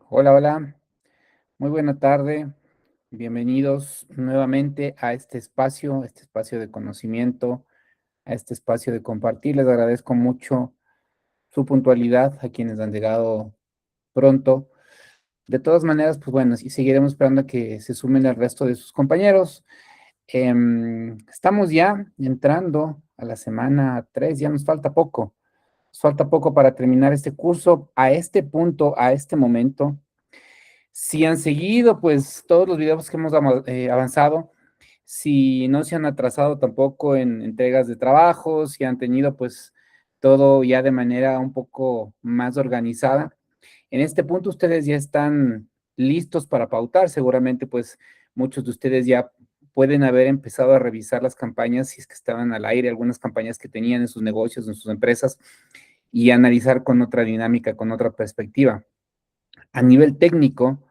Hola, hola, muy buena tarde. Bienvenidos nuevamente a este espacio de conocimiento, a este espacio de compartir. Les agradezco mucho su puntualidad a quienes han llegado pronto. De todas maneras, pues bueno, y seguiremos esperando a que se sumen el resto de sus compañeros. Estamos ya entrando a la semana 3, ya nos falta poco. Nos falta poco para terminar este curso. A este punto, a este momento, si han seguido, pues, todos los videos que hemos avanzado, si no se han atrasado tampoco en entregas de trabajo, si han tenido, pues, todo ya de manera un poco más organizada. En este punto ustedes ya están listos para pautar. Seguramente, pues, muchos de ustedes ya pueden haber empezado a revisar las campañas, si es que estaban al aire, algunas campañas que tenían en sus negocios, en sus empresas, y analizar con otra dinámica, con otra perspectiva. A nivel técnico,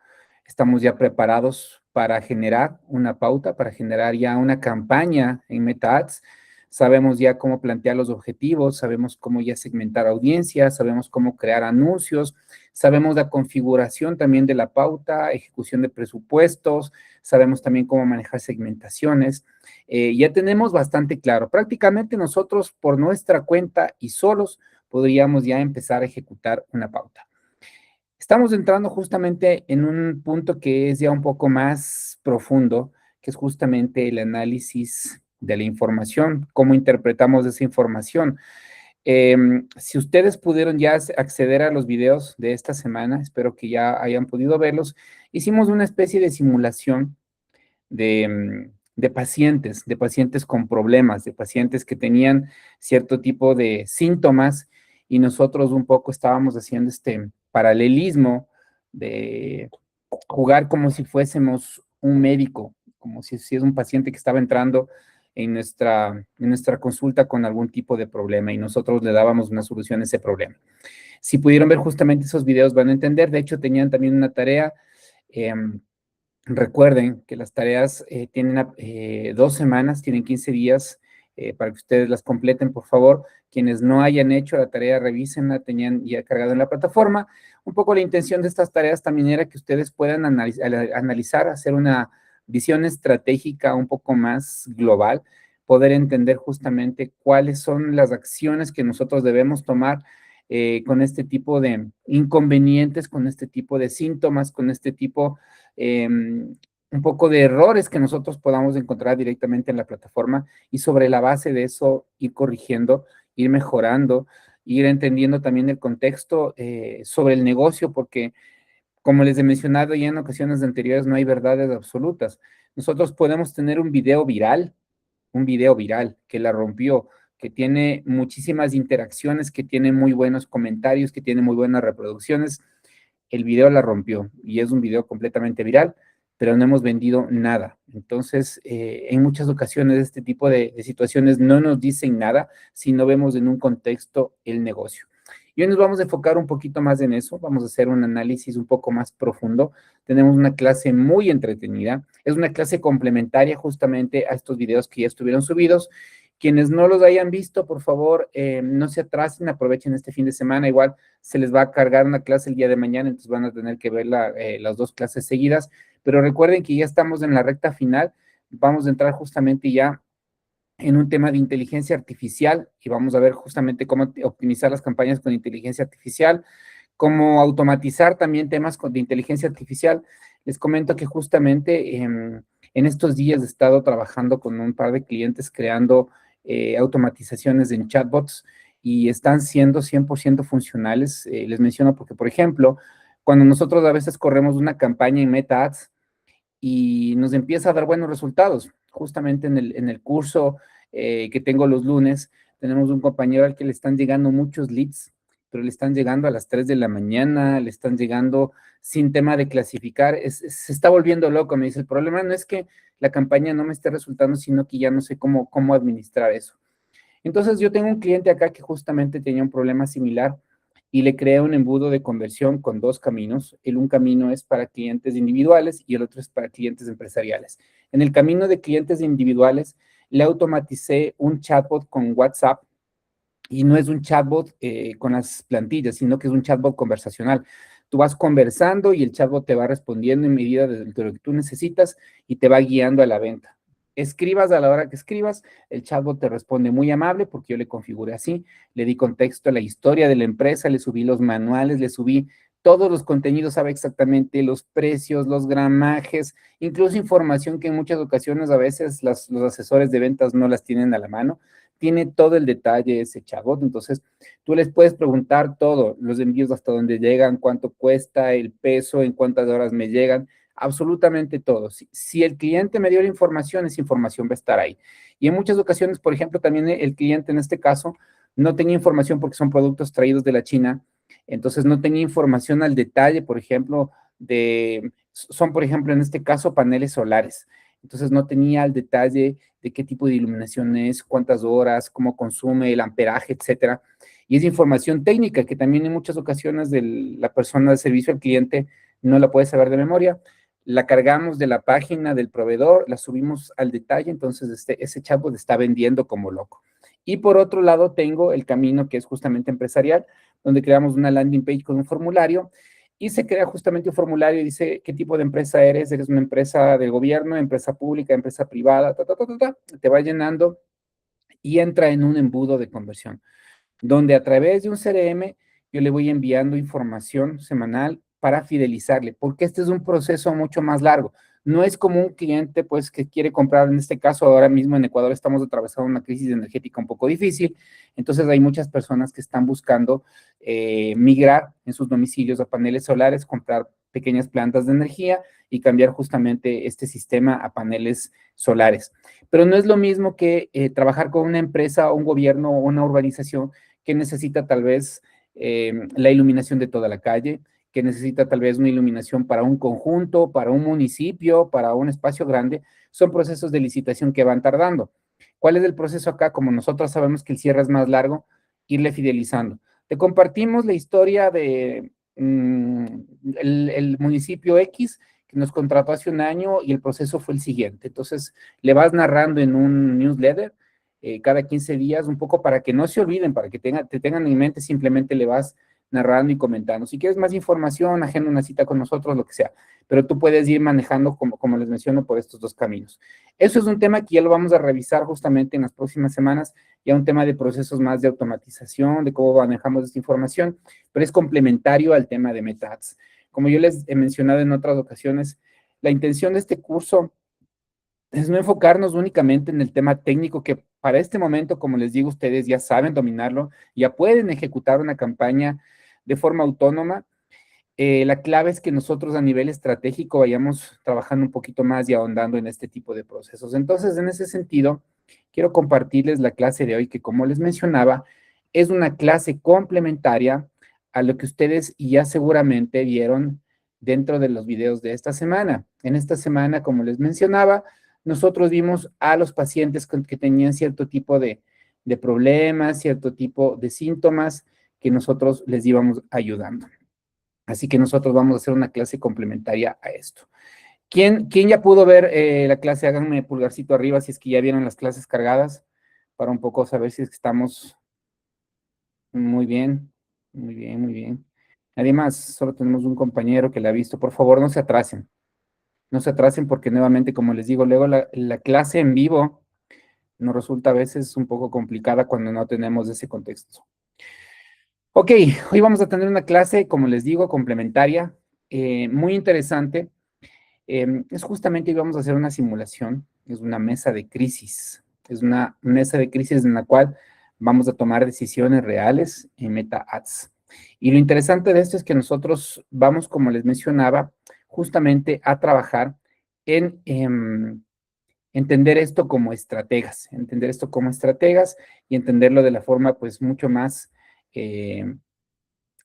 estamos ya preparados para generar una pauta, para generar ya una campaña en Meta Ads. Sabemos ya cómo plantear los objetivos, sabemos cómo ya segmentar audiencias, sabemos cómo crear anuncios, sabemos la configuración también de la pauta, ejecución de presupuestos, sabemos también cómo manejar segmentaciones. Ya tenemos bastante claro. Prácticamente nosotros por nuestra cuenta y solos podríamos ya empezar a ejecutar una pauta. Estamos entrando justamente en un punto que es ya un poco más profundo, que es justamente el análisis de la información, cómo interpretamos esa información. Si ustedes pudieron ya acceder a los videos de esta semana, espero que ya hayan podido verlos, hicimos una especie de simulación de pacientes con problemas, de pacientes que tenían cierto tipo de síntomas y nosotros un poco estábamos haciendo este paralelismo de jugar como si fuésemos un médico, como si es un paciente que estaba entrando en nuestra consulta con algún tipo de problema y nosotros le dábamos una solución a ese problema. Si pudieron ver justamente esos videos van a entender, de hecho tenían también una tarea. Recuerden que las tareas tienen 2 semanas, tienen 15 días para que ustedes las completen, por favor. Quienes no hayan hecho la tarea, revísenla, tenían ya cargado en la plataforma. Un poco la intención de estas tareas también era que ustedes puedan analizar, hacer una visión estratégica un poco más global, poder entender justamente cuáles son las acciones que nosotros debemos tomar con este tipo de inconvenientes, con este tipo de síntomas, con este tipo un poco de errores que nosotros podamos encontrar directamente en la plataforma y sobre la base de eso ir corrigiendo, ir mejorando, ir entendiendo también el contexto sobre el negocio, porque como les he mencionado ya en ocasiones anteriores, no hay verdades absolutas. Nosotros podemos tener un video viral que la rompió, que tiene muchísimas interacciones, que tiene muy buenos comentarios, que tiene muy buenas reproducciones. El video la rompió y es un video completamente viral, pero no hemos vendido nada. Entonces, en muchas ocasiones este tipo de situaciones no nos dicen nada si no vemos en un contexto el negocio. Y hoy nos vamos a enfocar un poquito más en eso, vamos a hacer un análisis un poco más profundo. Tenemos una clase muy entretenida, es una clase complementaria justamente a estos videos que ya estuvieron subidos. Quienes no los hayan visto, por favor, no se atrasen, aprovechen este fin de semana. Igual se les va a cargar una clase el día de mañana, entonces van a tener que ver las dos clases seguidas. Pero recuerden que ya estamos en la recta final, vamos a entrar justamente ya en un tema de inteligencia artificial y vamos a ver justamente cómo optimizar las campañas con inteligencia artificial, cómo automatizar también temas de inteligencia artificial. Les comento que justamente en estos días he estado trabajando con un par de clientes creando automatizaciones en chatbots y están siendo 100% funcionales. Les menciono porque, por ejemplo, cuando nosotros a veces corremos una campaña en Meta Ads y nos empieza a dar buenos resultados, justamente en el curso que tengo los lunes, tenemos un compañero al que le están llegando muchos leads, pero le están llegando a las 3 de la mañana, le están llegando sin tema de clasificar, se está volviendo loco, me dice, el problema no es que la campaña no me esté resultando, sino que ya no sé cómo administrar eso. Entonces yo tengo un cliente acá que justamente tenía un problema similar y le creé un embudo de conversión con dos caminos. Un camino es para clientes individuales y el otro es para clientes empresariales. En el camino de clientes individuales le automaticé un chatbot con WhatsApp y no es un chatbot con las plantillas, sino que es un chatbot conversacional. Tú vas conversando y el chatbot te va respondiendo en medida de lo que tú necesitas y te va guiando a la venta. Escribas a la hora que escribas, el chatbot te responde muy amable porque yo le configuré así, le di contexto a la historia de la empresa, le subí los manuales, le subí todos los contenidos, sabe exactamente los precios, los gramajes, incluso información que en muchas ocasiones a veces los asesores de ventas no las tienen a la mano. Tiene todo el detalle ese chatbot, entonces tú les puedes preguntar todo, los envíos hasta dónde llegan, cuánto cuesta, el peso, en cuántas horas me llegan, absolutamente todo. Si el cliente me dio la información, esa información va a estar ahí. Y en muchas ocasiones, por ejemplo, también el cliente en este caso no tenía información porque son productos traídos de la China, entonces no tenía información al detalle, por ejemplo, son por ejemplo en este caso paneles solares. Entonces no tenía al detalle de qué tipo de iluminación es, cuántas horas, cómo consume, el amperaje, etcétera. Y es información técnica que también en muchas ocasiones la persona de servicio al cliente no la puede saber de memoria. La cargamos de la página del proveedor, la subimos al detalle, entonces ese chatbot está vendiendo como loco. Y por otro lado tengo el camino que es justamente empresarial, donde creamos una landing page con un formulario y se crea justamente un formulario y dice qué tipo de empresa eres, eres una empresa del gobierno, empresa pública, empresa privada, te va llenando y entra en un embudo de conversión donde a través de un CRM yo le voy enviando información semanal para fidelizarle, porque este es un proceso mucho más largo. No es como un cliente, pues, que quiere comprar, en este caso, ahora mismo en Ecuador estamos atravesando una crisis energética un poco difícil, entonces hay muchas personas que están buscando migrar en sus domicilios a paneles solares, comprar pequeñas plantas de energía y cambiar justamente este sistema a paneles solares. Pero no es lo mismo que trabajar con una empresa o un gobierno o una urbanización que necesita tal vez la iluminación de toda la calle, que necesita tal vez una iluminación para un conjunto, para un municipio, para un espacio grande. Son procesos de licitación que van tardando. ¿Cuál es el proceso acá? Como nosotros sabemos que el cierre es más largo, irle fidelizando. Te compartimos la historia de el municipio X que nos contrató hace un año y el proceso fue el siguiente. Entonces, le vas narrando en un newsletter cada 15 días, un poco para que no se olviden, para que te tengan en mente, simplemente le vas narrando y comentando. Si quieres más información, agenda una cita con nosotros, lo que sea, pero tú puedes ir manejando, como les menciono, por estos dos caminos. Eso es un tema que ya lo vamos a revisar justamente en las próximas semanas, ya un tema de procesos más de automatización, de cómo manejamos esta información, pero es complementario al tema de MetaAds. Como yo les he mencionado en otras ocasiones, la intención de este curso es no enfocarnos únicamente en el tema técnico, que para este momento, como les digo, ustedes ya saben dominarlo, ya pueden ejecutar una campaña de forma autónoma. La clave es que nosotros a nivel estratégico vayamos trabajando un poquito más y ahondando en este tipo de procesos. Entonces, en ese sentido, quiero compartirles la clase de hoy, que como les mencionaba, es una clase complementaria a lo que ustedes ya seguramente vieron dentro de los videos de esta semana. En esta semana, como les mencionaba, nosotros vimos a los pacientes que tenían cierto tipo de problemas, cierto tipo de síntomas que nosotros les íbamos ayudando. Así que nosotros vamos a hacer una clase complementaria a esto. ¿Quién ya pudo ver la clase? Háganme pulgarcito arriba si es que ya vieron las clases cargadas, para un poco saber si es que estamos muy bien, muy bien, muy bien. Nadie más, solo tenemos un compañero que la ha visto. Por favor, no se atrasen porque nuevamente, como les digo, luego la clase en vivo nos resulta a veces un poco complicada cuando no tenemos ese contexto. Ok, hoy vamos a tener una clase, como les digo, complementaria, muy interesante. Es justamente hoy vamos a hacer una simulación, es una mesa de crisis, es una mesa de crisis en la cual vamos a tomar decisiones reales en Meta Ads. Y lo interesante de esto es que nosotros vamos, como les mencionaba, justamente a trabajar en entender esto como estrategas, y entenderlo de la forma pues mucho más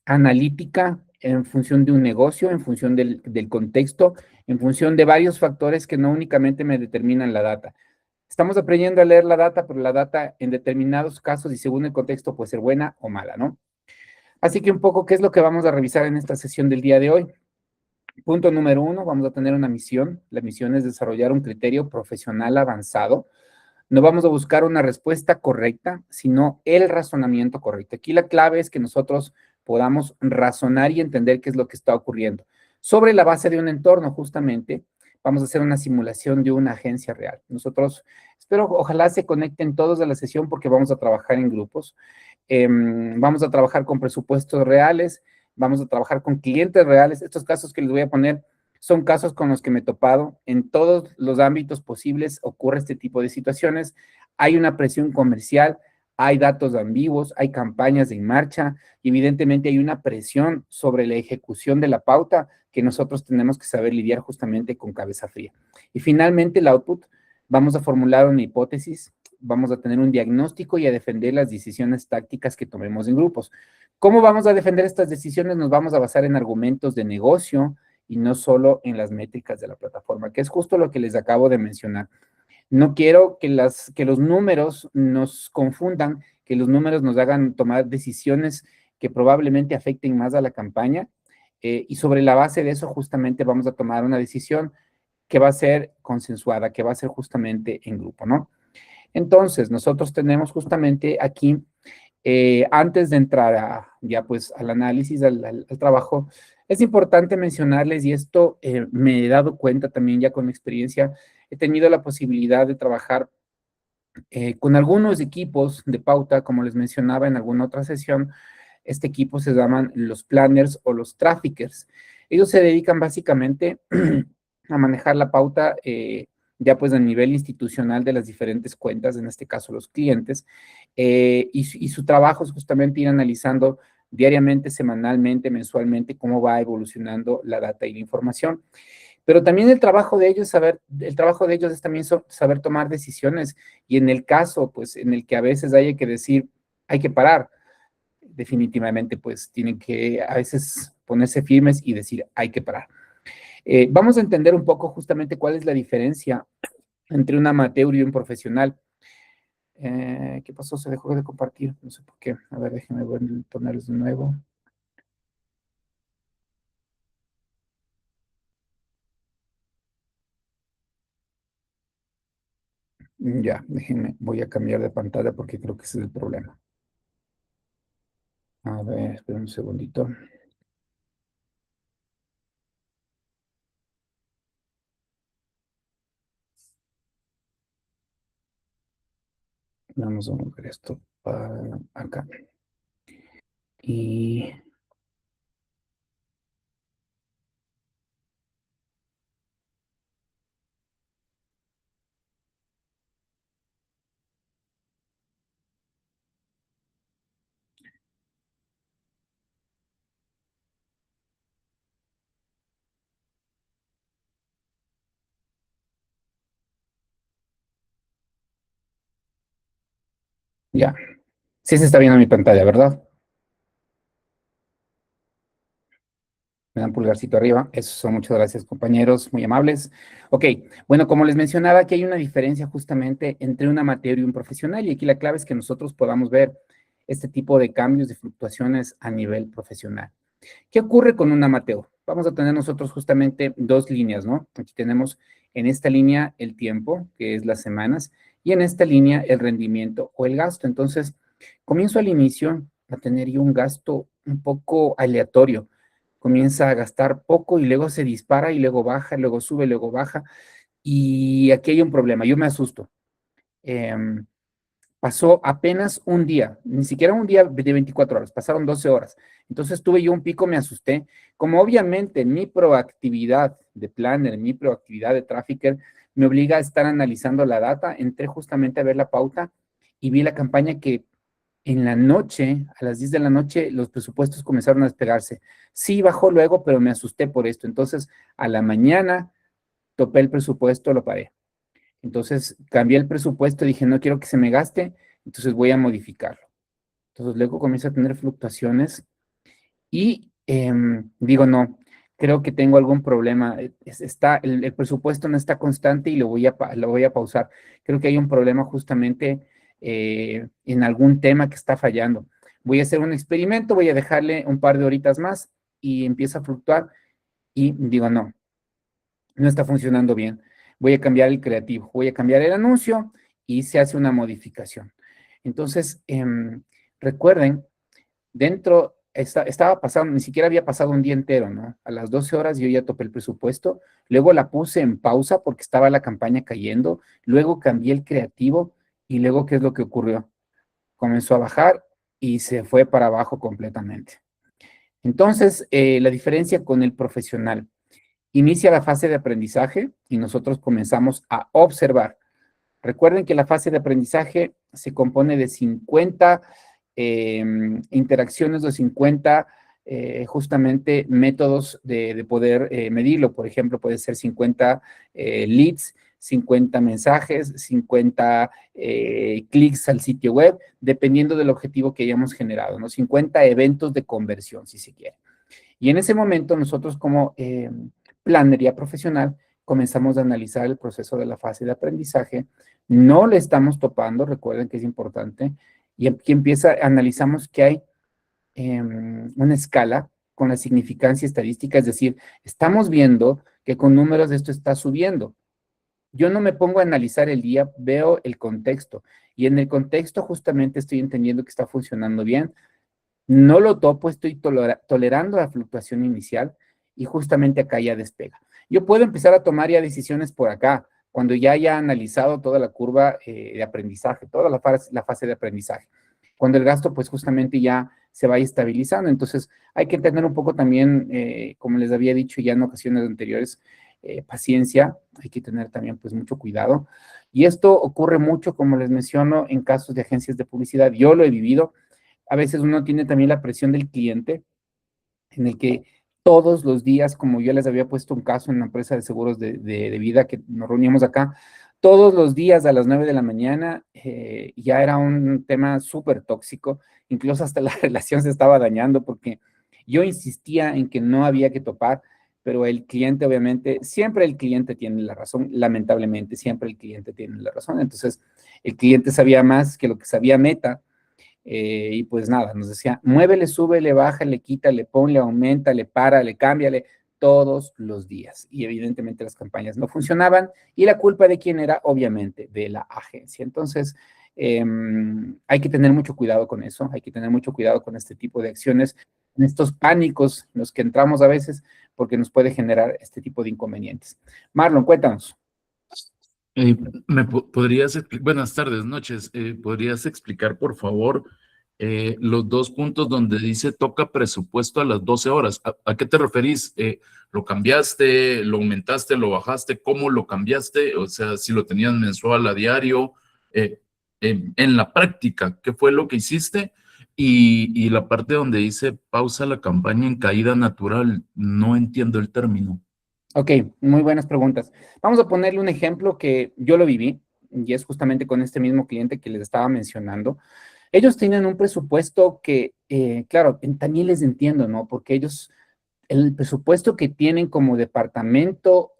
analítica en función de un negocio, en función del contexto, en función de varios factores que no únicamente me determinan la data. Estamos aprendiendo a leer la data, pero la data en determinados casos y según el contexto puede ser buena o mala, ¿no? Así que un poco, ¿qué es lo que vamos a revisar en esta sesión del día de hoy? Punto número 1, vamos a tener una misión. La misión es desarrollar un criterio profesional avanzado. No vamos a buscar una respuesta correcta, sino el razonamiento correcto. Aquí la clave es que nosotros podamos razonar y entender qué es lo que está ocurriendo. Sobre la base de un entorno, justamente, vamos a hacer una simulación de una agencia real. Nosotros, espero, ojalá se conecten todos a la sesión porque vamos a trabajar en grupos. Vamos a trabajar con presupuestos reales, vamos a trabajar con clientes reales. Estos casos que les voy a poner son casos con los que me he topado. En todos los ámbitos posibles ocurre este tipo de situaciones. Hay una presión comercial, hay datos ambiguos, hay campañas en marcha y evidentemente hay una presión sobre la ejecución de la pauta que nosotros tenemos que saber lidiar justamente con cabeza fría. Y finalmente el output, vamos a formular una hipótesis, vamos a tener un diagnóstico y a defender las decisiones tácticas que tomemos en grupos. ¿Cómo vamos a defender estas decisiones? Nos vamos a basar en argumentos de negocio y no solo en las métricas de la plataforma, que es justo lo que les acabo de mencionar. No quiero que los números nos confundan, que los números nos hagan tomar decisiones que probablemente afecten más a la campaña, y sobre la base de eso justamente vamos a tomar una decisión que va a ser consensuada, que va a ser justamente en grupo, ¿no? Entonces, nosotros tenemos justamente aquí, antes de entrar ya pues al análisis, al trabajo, es importante mencionarles, y esto me he dado cuenta también ya con mi experiencia, he tenido la posibilidad de trabajar con algunos equipos de pauta, como les mencionaba en alguna otra sesión. Este equipo se llaman los planners o los traffickers. Ellos se dedican básicamente a manejar la pauta ya pues a nivel institucional de las diferentes cuentas, en este caso los clientes, y su trabajo es justamente ir analizando diariamente, semanalmente, mensualmente, cómo va evolucionando la data y la información. Pero también el trabajo de ellos es también saber tomar decisiones, y en el caso, pues, en el que a veces haya que decir, hay que parar, definitivamente, pues, tienen que a veces ponerse firmes y decir, hay que parar. Vamos a entender un poco justamente cuál es la diferencia entre un amateur y un profesional. ¿Qué pasó? Se dejó de compartir, no sé por qué. A ver, déjenme ponerlos de nuevo. Ya, déjenme, voy a cambiar de pantalla porque creo que ese es el problema. A ver, espera un segundito. Vamos a mover esto para acá. Y ya. Sí se está viendo mi pantalla, ¿verdad? Me dan pulgarcito arriba. Eso, muchas gracias, compañeros, muy amables. Ok, bueno, como les mencionaba, aquí hay una diferencia justamente entre un amateur y un profesional, y aquí la clave es que nosotros podamos ver este tipo de cambios, de fluctuaciones a nivel profesional. ¿Qué ocurre con un amateur? Vamos a tener nosotros justamente dos líneas, ¿no? Aquí tenemos en esta línea el tiempo, que es las semanas, y en esta línea el rendimiento o el gasto. Entonces, comienzo al inicio a tener yo un gasto un poco aleatorio. Comienza a gastar poco y luego se dispara y luego baja, luego sube, luego baja. Y aquí hay un problema, yo me asusto. Em, Pasó apenas un día, ni siquiera un día de 24 horas, pasaron 12 horas. Entonces tuve yo un pico, me asusté. Como obviamente mi proactividad de planner, mi proactividad de trafficker, me obliga a estar analizando la data, entré justamente a ver la pauta y vi la campaña que en la noche, a las 10 de la noche, los presupuestos comenzaron a despegarse. Sí, bajó luego, pero me asusté por esto. Entonces, a la mañana topé el presupuesto, lo paré. Entonces cambié el presupuesto, dije, no quiero que se me gaste, entonces voy a modificarlo. Entonces luego comienzo a tener fluctuaciones y digo, no, creo que tengo algún problema. El presupuesto no está constante y lo voy a pausar. Creo que hay un problema justamente en algún tema que está fallando. Voy a hacer un experimento, voy a dejarle un par de horitas más y empieza a fluctuar y digo, no, no está funcionando bien. Voy a cambiar el creativo, voy a cambiar el anuncio y se hace una modificación. Entonces, recuerden, dentro estaba pasando, ni siquiera había pasado un día entero, ¿no? A las 12 horas yo ya topé el presupuesto, luego la puse en pausa porque estaba la campaña cayendo, luego cambié el creativo y luego, ¿qué es lo que ocurrió? Comenzó a bajar y se fue para abajo completamente. Entonces, la diferencia con el profesional, inicia la fase de aprendizaje y nosotros comenzamos a observar. Recuerden que la fase de aprendizaje se compone de 50 interacciones o 50 justamente métodos de poder medirlo. Por ejemplo, puede ser 50 leads, 50 mensajes, 50 clics al sitio web, dependiendo del objetivo que hayamos generado, ¿no? 50 eventos de conversión, si se quiere. Y en ese momento nosotros como planería profesional comenzamos a analizar el proceso de la fase de aprendizaje. No le estamos topando, recuerden que es importante, y aquí analizamos que hay una escala con la significancia estadística, es decir, estamos viendo que con números esto está subiendo. Yo no me pongo a analizar el día, veo el contexto, y en el contexto justamente estoy entendiendo que está funcionando bien. No lo topo, estoy tolerando la fluctuación inicial y justamente acá ya despega. Yo puedo empezar a tomar ya decisiones por acá, cuando ya haya analizado toda la curva de aprendizaje, toda la fase de aprendizaje. Cuando el gasto pues justamente ya se vaya estabilizando. Entonces hay que tener un poco también, como les había dicho ya en ocasiones anteriores, paciencia, hay que tener también pues mucho cuidado. Y esto ocurre mucho, como les menciono, en casos de agencias de publicidad. Yo lo he vivido. A veces uno tiene también la presión del cliente, en el que todos los días, como yo les había puesto un caso en una empresa de seguros de vida que nos reuníamos acá, todos los días a las 9 de la mañana ya era un tema súper tóxico, incluso hasta la relación se estaba dañando porque yo insistía en que no había que topar, pero el cliente obviamente, siempre el cliente tiene la razón, lamentablemente, siempre el cliente tiene la razón, entonces el cliente sabía más que lo que sabía Meta, y pues nada, nos decía, muévele, súbele, bájale, quítale, ponle, aumenta, párale, cámbiale, todos los días. Y evidentemente las campañas no funcionaban y la culpa de quién era, obviamente, de la agencia. Entonces, hay que tener mucho cuidado con eso, hay que tener mucho cuidado con este tipo de acciones, en estos pánicos en los que entramos a veces, porque nos puede generar este tipo de inconvenientes. Marlon, cuéntanos. Eh, ¿Podrías, buenas tardes, noches, ¿podrías explicar, por favor, los dos puntos donde dice toca presupuesto a las 12 horas? ¿A qué te referís? ¿Lo cambiaste, lo aumentaste, lo bajaste? ¿Cómo lo cambiaste? O sea, si lo tenías mensual a diario, en la práctica, ¿qué fue lo que hiciste? Y la parte donde dice pausa la campaña en caída natural, no entiendo el término. Ok, muy buenas preguntas. Vamos a ponerle un ejemplo que yo lo viví y es justamente con este mismo cliente que les estaba mencionando. Ellos tienen un presupuesto que, claro, también les entiendo, ¿no? Porque ellos, el presupuesto que tienen como departamento,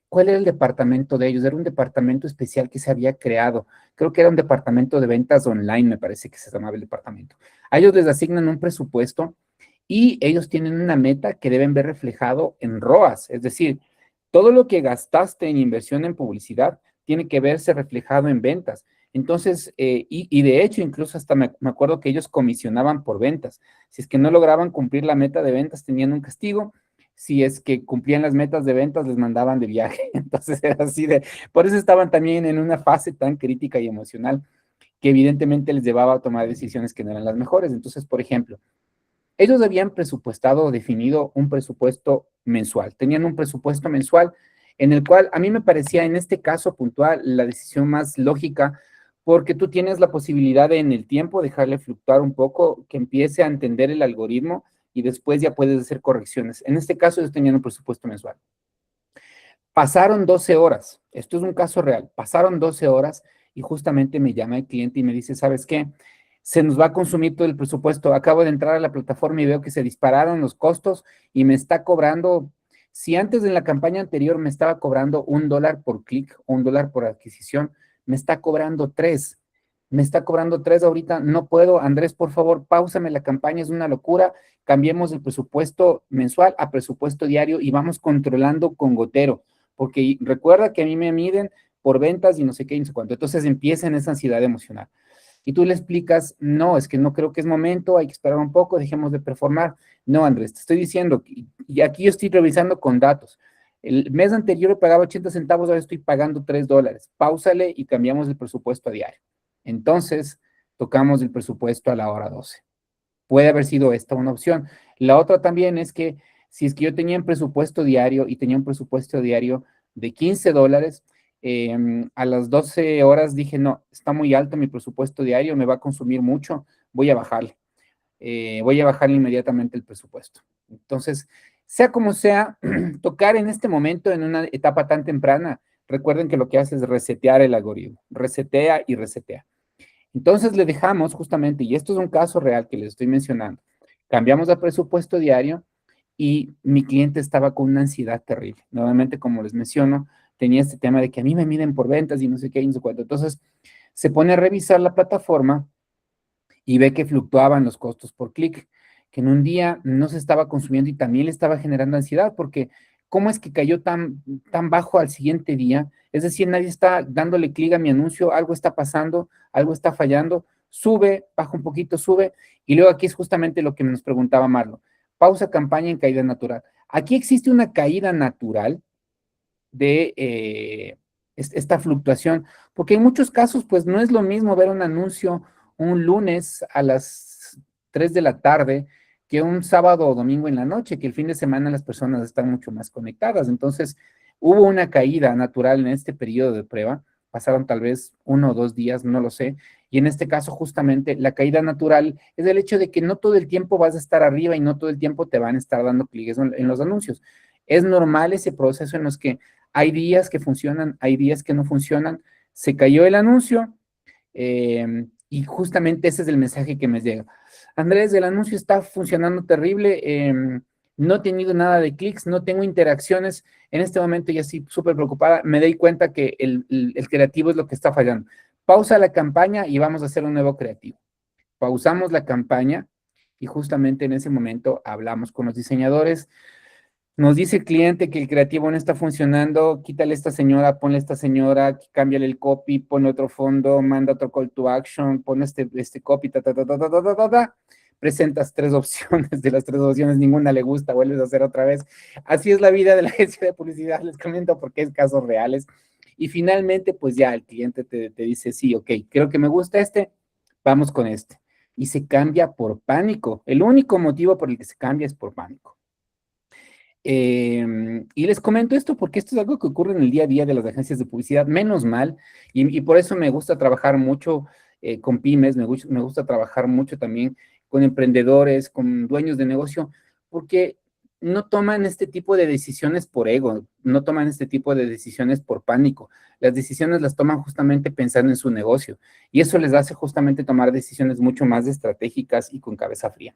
¿cuál era el departamento de ellos? Era un departamento especial que se había creado. Creo que era un departamento de ventas online, me parece que se llamaba el departamento. A ellos les asignan un presupuesto y ellos tienen una meta que deben ver reflejado en ROAS, es decir, todo lo que gastaste en inversión en publicidad tiene que verse reflejado en ventas. Entonces, y de hecho, incluso hasta me acuerdo que ellos comisionaban por ventas. Si es que no lograban cumplir la meta de ventas, tenían un castigo. Si es que cumplían las metas de ventas, les mandaban de viaje. Entonces era así de, por eso estaban también en una fase tan crítica y emocional que evidentemente les llevaba a tomar decisiones que no eran las mejores. Entonces, por ejemplo, ellos habían presupuestado o definido un presupuesto mensual. Tenían un presupuesto mensual en el cual a mí me parecía en este caso puntual la decisión más lógica porque tú tienes la posibilidad de en el tiempo dejarle fluctuar un poco, que empiece a entender el algoritmo y después ya puedes hacer correcciones. En este caso ellos tenían un presupuesto mensual. Pasaron 12 horas, esto es un caso real, pasaron 12 horas y justamente me llama el cliente y me dice, ¿sabes qué? Se nos va a consumir todo el presupuesto. Acabo de entrar a la plataforma y veo que se dispararon los costos y me está cobrando, si antes en la campaña anterior me estaba cobrando $1 por clic o $1 por adquisición, me está cobrando 3. Me está cobrando 3 ahorita, no puedo. Andrés, por favor, páusame la campaña, es una locura. Cambiemos el presupuesto mensual a presupuesto diario y vamos controlando con gotero, porque recuerda que a mí me miden por ventas y no sé qué y no sé cuánto. Entonces empieza en esa ansiedad emocional. y tú le explicas, no, es que no creo que es momento, hay que esperar un poco, dejemos de performar. No, Andrés, te estoy diciendo, y aquí yo estoy revisando con datos. El mes anterior yo pagaba 80 centavos, ahora estoy pagando $3. Páusale y cambiamos el presupuesto a diario. Entonces, tocamos el presupuesto a la hora 12. Puede haber sido esta una opción. La otra también es que si es que yo tenía un presupuesto diario y tenía un presupuesto diario de $15, a las 12 horas dije, no, está muy alto mi presupuesto diario, me va a consumir mucho, voy a bajarle. Voy a bajarle inmediatamente el presupuesto. Entonces, sea como sea, tocar en este momento, en una etapa tan temprana, recuerden que lo que hace es resetear el algoritmo, resetea y resetea. Entonces le dejamos justamente, y esto es un caso real que les estoy mencionando, cambiamos a presupuesto diario y mi cliente estaba con una ansiedad terrible. Nuevamente, como les menciono, tenía este tema de que a mí me miden por ventas y no sé qué y no sé cuánto. Entonces, se pone a revisar la plataforma y ve que fluctuaban los costos por clic, que en un día no se estaba consumiendo y también le estaba generando ansiedad, porque ¿cómo es que cayó tan bajo al siguiente día? Es decir, nadie está dándole clic a mi anuncio, algo está pasando, algo está fallando, sube, baja un poquito, sube, y luego aquí es justamente lo que nos preguntaba Marlo. Pausa campaña en caída natural. Aquí existe una caída natural de esta fluctuación, porque en muchos casos, pues no es lo mismo ver un anuncio un lunes a las 3 de la tarde que un sábado o domingo en la noche, que el fin de semana las personas están mucho más conectadas. Entonces, hubo una caída natural en este periodo de prueba, pasaron tal vez 1 o 2 días, no lo sé, y en este caso justamente la caída natural es el hecho de que no todo el tiempo vas a estar arriba y no todo el tiempo te van a estar dando clics en los anuncios. Es normal ese proceso en los que hay días que funcionan, hay días que no funcionan. Se cayó el anuncio y justamente ese es el mensaje que me llega. Andrés, el anuncio está funcionando terrible. No he tenido nada de clics, no tengo interacciones. En este momento ya estoy súper preocupada. Me doy cuenta que el creativo es lo que está fallando. Pausa la campaña y vamos a hacer un nuevo creativo. Pausamos la campaña y justamente en ese momento hablamos con los diseñadores. Nos dice el cliente que el creativo no está funcionando, quítale a esta señora, ponle a esta señora, cámbiale el copy, pone otro fondo, manda otro call to action, pone este copy, ta. Presentas 3 opciones, de las 3 opciones ninguna le gusta, vuelves a hacer otra vez. Así es la vida de la agencia de publicidad, les comento porque es casos reales. Y finalmente, pues ya el cliente te dice, sí, ok, creo que me gusta vamos con este. Y se cambia por pánico. El único motivo por el que se cambia es por pánico. Y les comento esto porque esto es algo que ocurre en el día a día de las agencias de publicidad, menos mal, y por eso me gusta trabajar mucho con pymes, me gusta trabajar mucho también con emprendedores, con dueños de negocio, porque no toman este tipo de decisiones por ego, no toman este tipo de decisiones por pánico, las decisiones las toman justamente pensando en su negocio, y eso les hace justamente tomar decisiones mucho más estratégicas y con cabeza fría.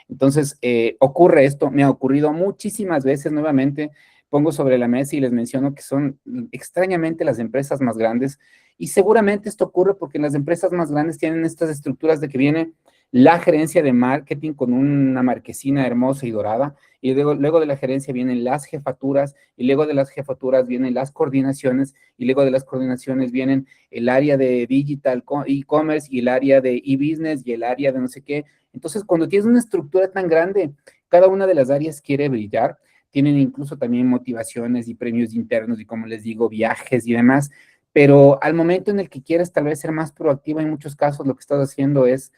Entonces, ocurre esto, me ha ocurrido muchísimas veces nuevamente, pongo sobre la mesa y les menciono que son extrañamente las empresas más grandes y seguramente esto ocurre porque las empresas más grandes tienen estas estructuras de que viene la gerencia de marketing con una marquesina hermosa y dorada y luego de la gerencia vienen las jefaturas y luego de las jefaturas vienen las coordinaciones y luego de las coordinaciones vienen el área de digital e-commerce y el área de e-business y el área de no sé qué. Entonces, cuando tienes una estructura tan grande, cada una de las áreas quiere brillar, tienen incluso también motivaciones y premios internos y, como les digo, viajes y demás, pero al momento en el que quieres tal vez ser más proactiva, en muchos casos lo que estás haciendo es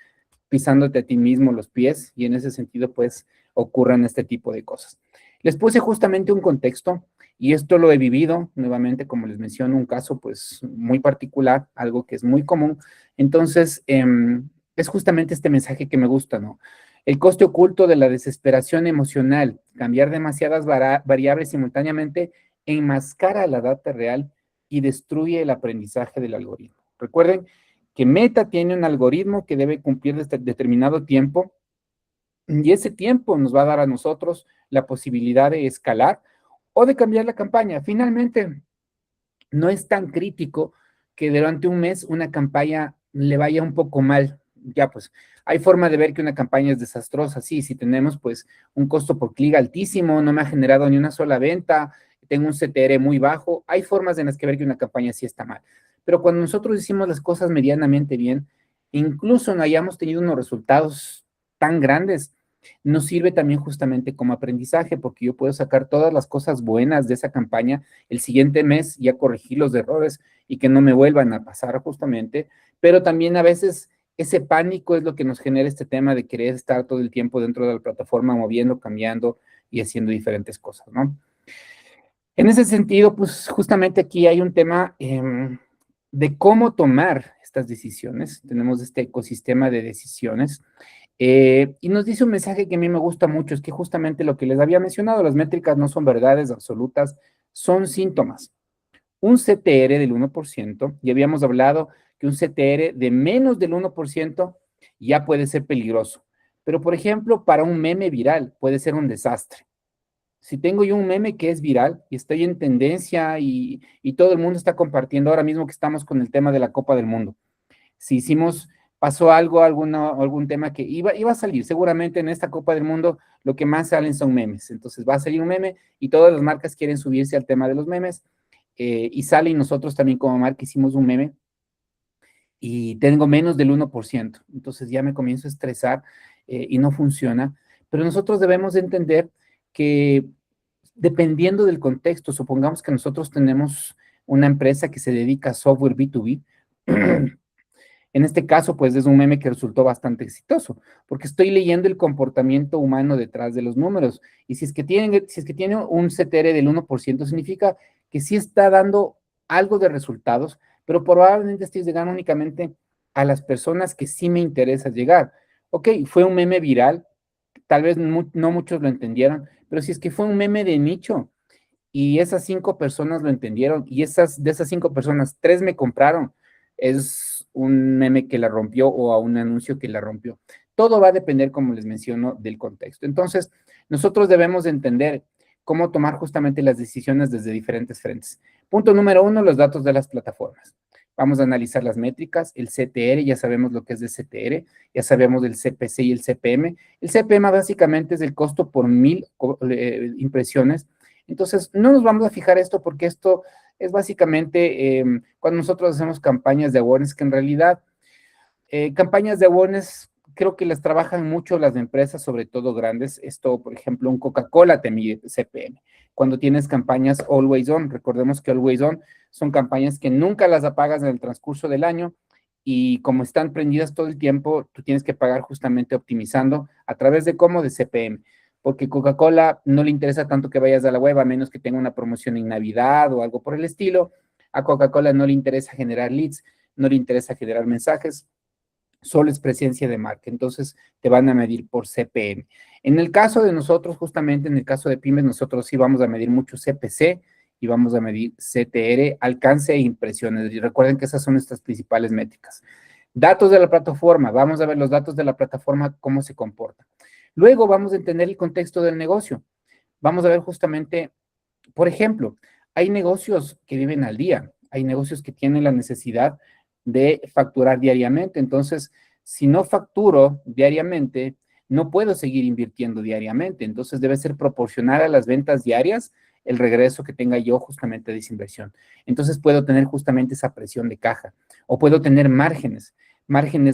pisándote a ti mismo los pies y en ese sentido, pues, ocurren este tipo de cosas. Les puse justamente un contexto y esto lo he vivido, nuevamente, como les menciono, un caso, pues, muy particular, algo que es muy común. Entonces, es justamente este mensaje que me gusta, ¿no? El coste oculto de la desesperación emocional, cambiar demasiadas variables simultáneamente, enmascara la data real y destruye el aprendizaje del algoritmo. Recuerden que Meta tiene un algoritmo que debe cumplir este determinado tiempo y ese tiempo nos va a dar a nosotros la posibilidad de escalar o de cambiar la campaña. Finalmente, no es tan crítico que durante un mes una campaña le vaya un poco mal. Ya, pues, hay forma de ver que una campaña es desastrosa. Sí, si tenemos, pues, un costo por clic altísimo, no me ha generado ni una sola venta, tengo un CTR muy bajo, hay formas en las que ver que una campaña sí está mal. Pero cuando nosotros hicimos las cosas medianamente bien, incluso no hayamos tenido unos resultados tan grandes, nos sirve también justamente como aprendizaje, porque yo puedo sacar todas las cosas buenas de esa campaña, el siguiente mes ya corregir los errores y que no me vuelvan a pasar justamente, pero también a veces ese pánico es lo que nos genera este tema de querer estar todo el tiempo dentro de la plataforma, moviendo, cambiando y haciendo diferentes cosas, ¿no? En ese sentido, pues justamente aquí hay un tema de cómo tomar estas decisiones. Tenemos este ecosistema de decisiones. Y nos dice un mensaje que a mí me gusta mucho, es que justamente lo que les había mencionado, las métricas no son verdades absolutas, son síntomas. Un CTR del 1%, y habíamos hablado que un CTR de menos del 1% ya puede ser peligroso. Pero, por ejemplo, para un meme viral puede ser un desastre. Si tengo yo un meme que es viral y estoy en tendencia y todo el mundo está compartiendo, ahora mismo que estamos con el tema de la Copa del Mundo, si pasó algo, algún tema que iba a salir, seguramente en esta Copa del Mundo lo que más salen son memes, entonces va a salir un meme y todas las marcas quieren subirse al tema de los memes, y sale y nosotros también como marca hicimos un meme y tengo menos del 1%, entonces ya me comienzo a estresar y no funciona, pero nosotros debemos de entender que dependiendo del contexto, supongamos que nosotros tenemos una empresa que se dedica a software B2B, en este caso, pues es un meme que resultó bastante exitoso, porque estoy leyendo el comportamiento humano detrás de los números, y si es que tiene un CTR del 1%, significa que sí está dando algo de resultados, pero probablemente estoy llegando únicamente a las personas que sí me interesa llegar. Ok, fue un meme viral, tal vez no muchos lo entendieron, pero si es que fue un meme de nicho y esas 5 personas lo entendieron y de esas 5 personas, 3 me compraron, es un meme que la rompió o a un anuncio que la rompió. Todo va a depender, como les menciono, del contexto. Entonces, nosotros debemos entender cómo tomar justamente las decisiones desde diferentes frentes. Punto número 1, los datos de las plataformas. Vamos a analizar las métricas, el CTR, ya sabemos lo que es de CTR, ya sabemos del CPC y el CPM. El CPM básicamente es el costo por 1000 impresiones. Entonces, no nos vamos a fijar esto porque esto es básicamente cuando nosotros hacemos campañas de awareness, que en realidad campañas de awareness creo que las trabajan mucho las empresas, sobre todo grandes. Esto, por ejemplo, un Coca-Cola te mide CPM. Cuando tienes campañas always on, recordemos que always on son campañas que nunca las apagas en el transcurso del año y como están prendidas todo el tiempo, tú tienes que pagar justamente optimizando a través de cómo de CPM. Porque Coca-Cola no le interesa tanto que vayas a la web, a menos que tenga una promoción en Navidad o algo por el estilo. A Coca-Cola no le interesa generar leads, no le interesa generar mensajes, solo es presencia de marca, entonces te van a medir por CPM. En el caso de nosotros, justamente en el caso de pymes, nosotros sí vamos a medir mucho CPC y vamos a medir CTR, alcance e impresiones. Y recuerden que esas son nuestras principales métricas. Datos de la plataforma, vamos a ver los datos de la plataforma, cómo se comporta. Luego vamos a entender el contexto del negocio. Vamos a ver justamente, por ejemplo, hay negocios que viven al día, hay negocios que tienen la necesidad de facturar diariamente. Entonces, si no facturo diariamente, no puedo seguir invirtiendo diariamente. Entonces, debe ser proporcional a las ventas diarias el regreso que tenga yo justamente de esa inversión. Entonces, puedo tener justamente esa presión de caja o puedo tener márgenes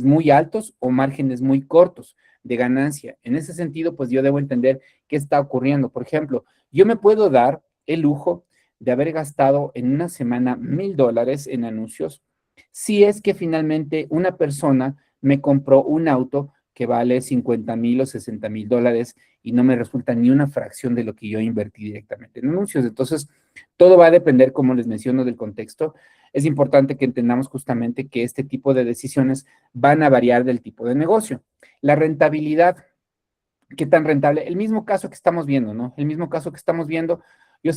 muy altos o márgenes muy cortos de ganancia. En ese sentido, pues yo debo entender qué está ocurriendo. Por ejemplo, yo me puedo dar el lujo de haber gastado en una semana $1000 en anuncios si es que finalmente una persona me compró un auto que vale 50,000 o 60,000 dólares y no me resulta ni una fracción de lo que yo invertí directamente en anuncios. Entonces, todo va a depender, como les menciono, del contexto. Es importante que entendamos justamente que este tipo de decisiones van a variar del tipo de negocio. La rentabilidad, ¿qué tan rentable? El mismo caso que estamos viendo, ¿no? El mismo caso que estamos viendo, yo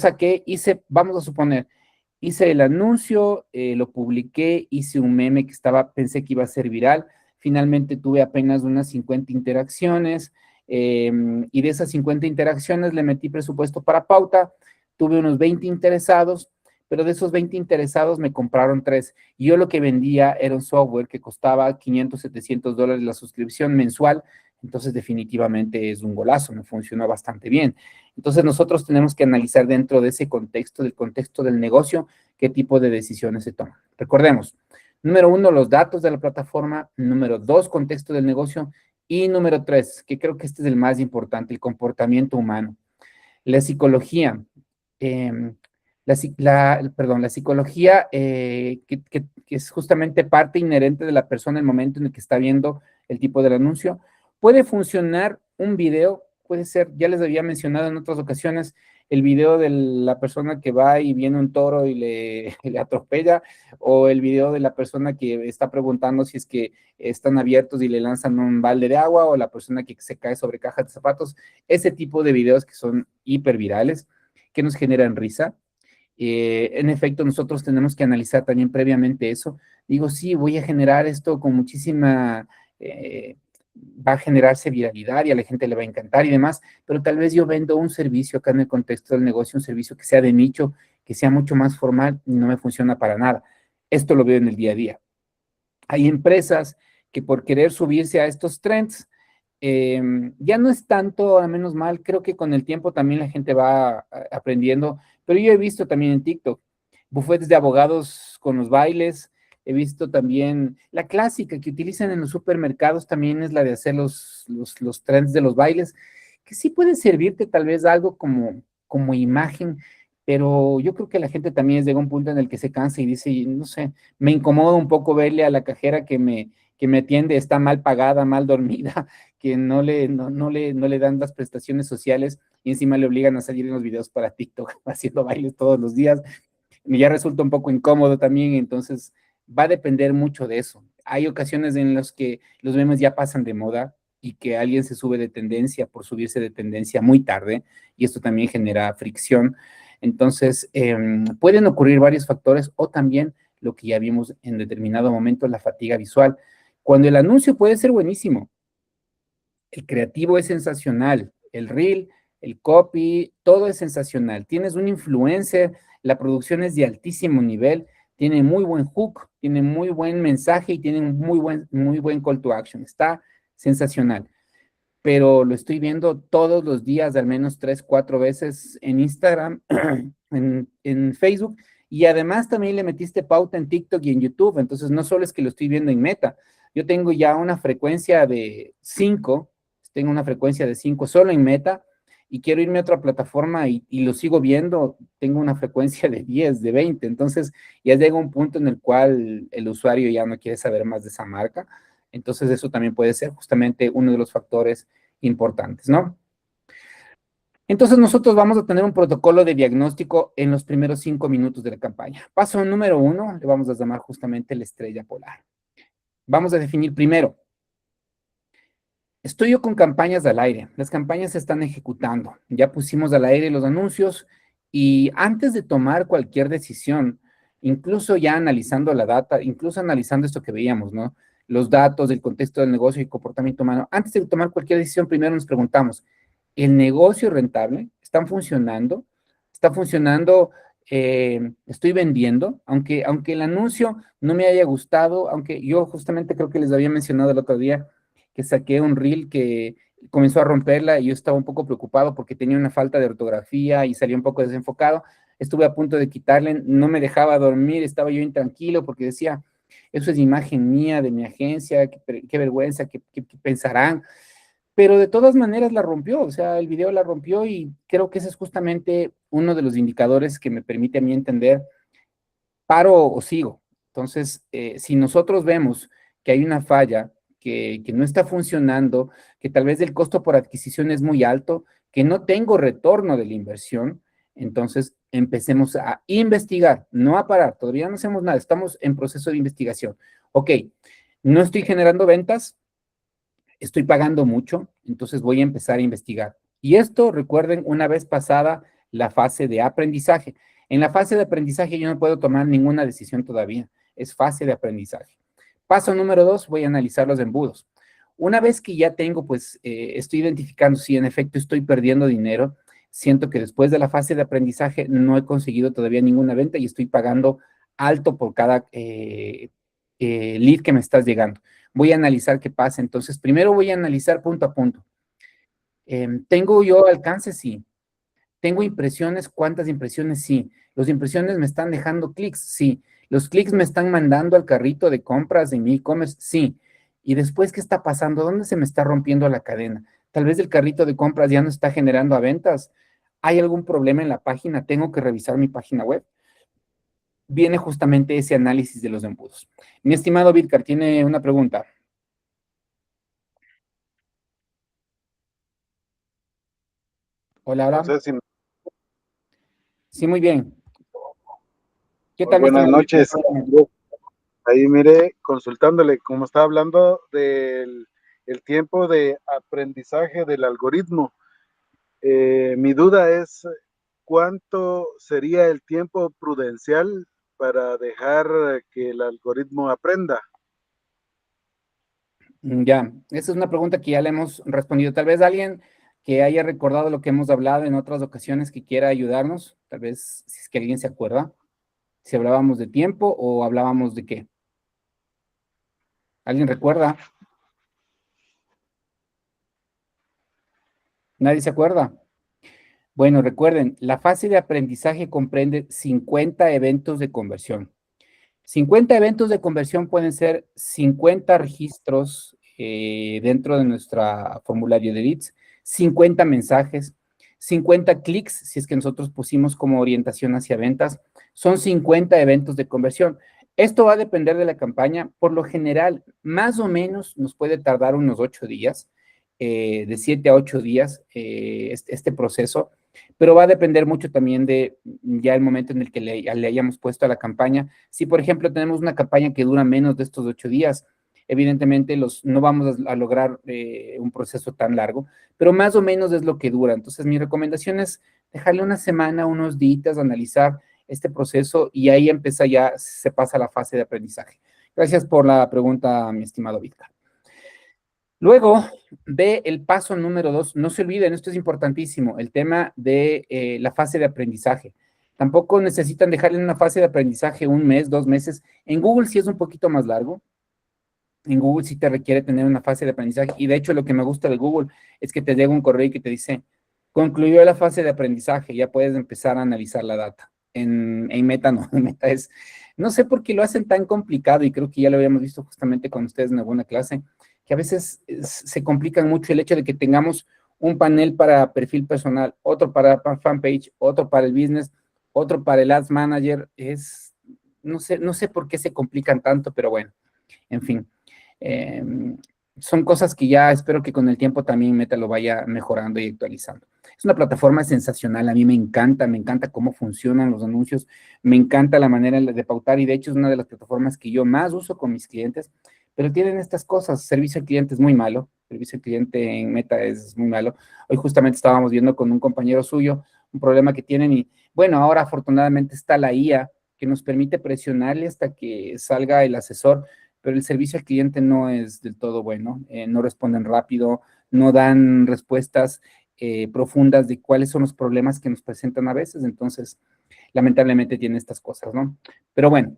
vamos a suponer, hice el anuncio, lo publiqué, hice un meme pensé que iba a ser viral, finalmente tuve apenas unas 50 interacciones, y de esas 50 interacciones le metí presupuesto para pauta, tuve unos 20 interesados, pero de esos 20 interesados me compraron 3, y yo lo que vendía era un software que costaba 500, 700 dólares la suscripción mensual. Entonces definitivamente es un golazo, me funcionó bastante bien. Entonces nosotros tenemos que analizar dentro de ese contexto, del contexto del negocio, qué tipo de decisiones se toman. Recordemos, Número 1, los datos de la plataforma. Número 2, contexto del negocio. Y número 3, que creo que este es el más importante, el comportamiento humano. La psicología, la psicología que es justamente parte inherente de la persona en el momento en el que está viendo el tipo del anuncio. Puede funcionar un video, puede ser, ya les había mencionado en otras ocasiones, el video de la persona que va y viene un toro y le atropella, o el video de la persona que está preguntando si es que están abiertos y le lanzan un balde de agua, o la persona que se cae sobre cajas de zapatos. Ese tipo de videos que son hipervirales, que nos generan risa. En efecto, nosotros tenemos que analizar también previamente eso. Digo, sí, voy a generar esto con muchísima, va a generarse viralidad y a la gente le va a encantar y demás, pero tal vez yo vendo un servicio acá en el contexto del negocio, un servicio que sea de nicho, que sea mucho más formal y no me funciona para nada. Esto lo veo en el día a día. Hay empresas que por querer subirse a estos trends, ya no es tanto, a menos mal, creo que con el tiempo también la gente va aprendiendo, pero yo he visto también en TikTok bufetes de abogados con los bailes, he visto también la clásica que utilizan en los supermercados, también es la de hacer los trends de los bailes, que sí puede servirte tal vez algo como imagen, pero yo creo que la gente también llega a un punto en el que se cansa y dice, no sé, me incomoda un poco verle a la cajera que me atiende, está mal pagada, mal dormida, que no le dan las prestaciones sociales y encima le obligan a salir en los videos para TikTok haciendo bailes todos los días. Y ya resulta un poco incómodo también, entonces va a depender mucho de eso. Hay ocasiones en las que los memes ya pasan de moda y que alguien se sube de tendencia por subirse de tendencia muy tarde, y esto también genera fricción. Entonces, pueden ocurrir varios factores, o también lo que ya vimos en determinado momento, la fatiga visual. Cuando el anuncio puede ser buenísimo, el creativo es sensacional, el reel, el copy, todo es sensacional. Tienes un influencer, la producción es de altísimo nivel, tiene muy buen hook, tiene muy buen mensaje y tiene un muy buen call to action. Está sensacional, pero lo estoy viendo todos los días, al menos 3, 4 veces en Instagram, en Facebook, y además también le metiste pauta en TikTok y en YouTube, entonces no solo es que lo estoy viendo en Meta, yo tengo ya una frecuencia de 5, tengo una frecuencia de 5 solo en Meta, y quiero irme a otra plataforma y lo sigo viendo, tengo una frecuencia de 10, de 20, entonces ya llega un punto en el cual el usuario ya no quiere saber más de esa marca, entonces eso también puede ser justamente uno de los factores importantes, ¿no? Entonces nosotros vamos a tener un protocolo de diagnóstico en los primeros 5 minutos de la campaña. Paso número 1, le vamos a llamar justamente la estrella polar. Vamos a definir primero, estoy yo con campañas al aire. Las campañas se están ejecutando. Ya pusimos al aire los anuncios, y antes de tomar cualquier decisión, incluso ya analizando la data, incluso analizando esto que veíamos, ¿no? Los datos, el contexto del negocio y comportamiento humano, antes de tomar cualquier decisión, primero nos preguntamos, ¿el negocio es rentable? ¿Están funcionando? ¿Está funcionando? ¿Estoy vendiendo? Aunque el anuncio no me haya gustado, aunque yo justamente creo que les había mencionado el otro día, que saqué un reel que comenzó a romperla y yo estaba un poco preocupado porque tenía una falta de ortografía y salía un poco desenfocado. Estuve a punto de quitarle, no me dejaba dormir, estaba yo intranquilo porque decía, eso es imagen mía, de mi agencia, qué vergüenza, qué pensarán. Pero de todas maneras la rompió, o sea, el video la rompió, y creo que ese es justamente uno de los indicadores que me permite a mí entender, paro o sigo. Entonces, si nosotros vemos que hay una falla, que no está funcionando, que tal vez el costo por adquisición es muy alto, que no tengo retorno de la inversión, entonces empecemos a investigar, no a parar, todavía no hacemos nada, estamos en proceso de investigación. Ok, no estoy generando ventas, estoy pagando mucho, entonces voy a empezar a investigar. Y esto, recuerden, una vez pasada la fase de aprendizaje. En la fase de aprendizaje yo no puedo tomar ninguna decisión todavía, es fase de aprendizaje. Paso número 2, voy a analizar los embudos. Una vez que ya tengo, pues, estoy identificando si en efecto estoy perdiendo dinero, siento que después de la fase de aprendizaje no he conseguido todavía ninguna venta y estoy pagando alto por cada lead que me estás llegando. Voy a analizar qué pasa. Entonces, primero voy a analizar punto a punto. ¿Tengo yo alcance? Sí. ¿Tengo impresiones? ¿Cuántas impresiones? Sí. ¿Los impresiones me están dejando clics? Sí. ¿Los clics me están mandando al carrito de compras de mi e-commerce? Sí. ¿Y después qué está pasando? ¿Dónde se me está rompiendo la cadena? Tal vez el carrito de compras ya no está generando a ventas. ¿Hay algún problema en la página? ¿Tengo que revisar mi página web? Viene justamente ese análisis de los embudos. Mi estimado Vidcar, tiene una pregunta. Hola, No hola. sé si Sí, muy bien. ¿Qué muy tal, mi buenas estimado Vidcar? noches. Ahí mire, consultándole, como está hablando del el tiempo de aprendizaje del algoritmo, mi duda es cuánto sería el tiempo prudencial para dejar que el algoritmo aprenda. Ya, esa es una pregunta que ya le hemos respondido. Tal vez alguien que haya recordado lo que hemos hablado en otras ocasiones que quiera ayudarnos, tal vez si es que alguien se acuerda, si hablábamos de tiempo o hablábamos de qué. ¿Alguien recuerda? ¿Nadie se acuerda? Bueno, recuerden, la fase de aprendizaje comprende 50 eventos de conversión. 50 eventos de conversión pueden ser 50 registros dentro de nuestro formulario de leads, 50 mensajes, 50 clics, si es que nosotros pusimos como orientación hacia ventas, son 50 eventos de conversión. Esto va a depender de la campaña. Por lo general, más o menos nos puede tardar unos 8 días, de 7 a 8 días este proceso, pero va a depender mucho también de ya el momento en el que le hayamos puesto a la campaña. Si, por ejemplo, tenemos una campaña que dura menos de estos 8 días, evidentemente no vamos a lograr un proceso tan largo, pero más o menos es lo que dura. Entonces, mi recomendación es dejarle una semana, unos días, analizar este proceso y ahí empieza ya, se pasa a la fase de aprendizaje. Gracias por la pregunta, mi estimado Víctor. Luego ve el paso número 2. No se olviden, esto es importantísimo, el tema de la fase de aprendizaje. Tampoco necesitan dejarle una fase de aprendizaje un mes, 2 meses. En Google sí es un poquito más largo. En Google sí te requiere tener una fase de aprendizaje. Y de hecho lo que me gusta de Google es que te llega un correo que te dice, concluyó la fase de aprendizaje, ya puedes empezar a analizar la data. En Meta no, en Meta es, no sé por qué lo hacen tan complicado y creo que ya lo habíamos visto justamente con ustedes en alguna clase, que a veces se complican mucho el hecho de que tengamos un panel para perfil personal, otro para fanpage, otro para el business, otro para el ads manager. No sé por qué se complican tanto, pero bueno, en fin. Eh, Son cosas que ya espero que con el tiempo también Meta lo vaya mejorando y actualizando. Es una plataforma sensacional, a mí me encanta cómo funcionan los anuncios, me encanta la manera de pautar y de hecho es una de las plataformas que yo más uso con mis clientes, pero tienen estas cosas, servicio al cliente es muy malo, servicio al cliente en Meta es muy malo. Hoy justamente estábamos viendo con un compañero suyo un problema que tienen y bueno, ahora afortunadamente está la IA que nos permite presionarle hasta que salga el asesor, pero el servicio al cliente no es del todo bueno, no responden rápido, no dan respuestas profundas de cuáles son los problemas que nos presentan a veces, entonces lamentablemente tiene estas cosas, ¿no? Pero bueno,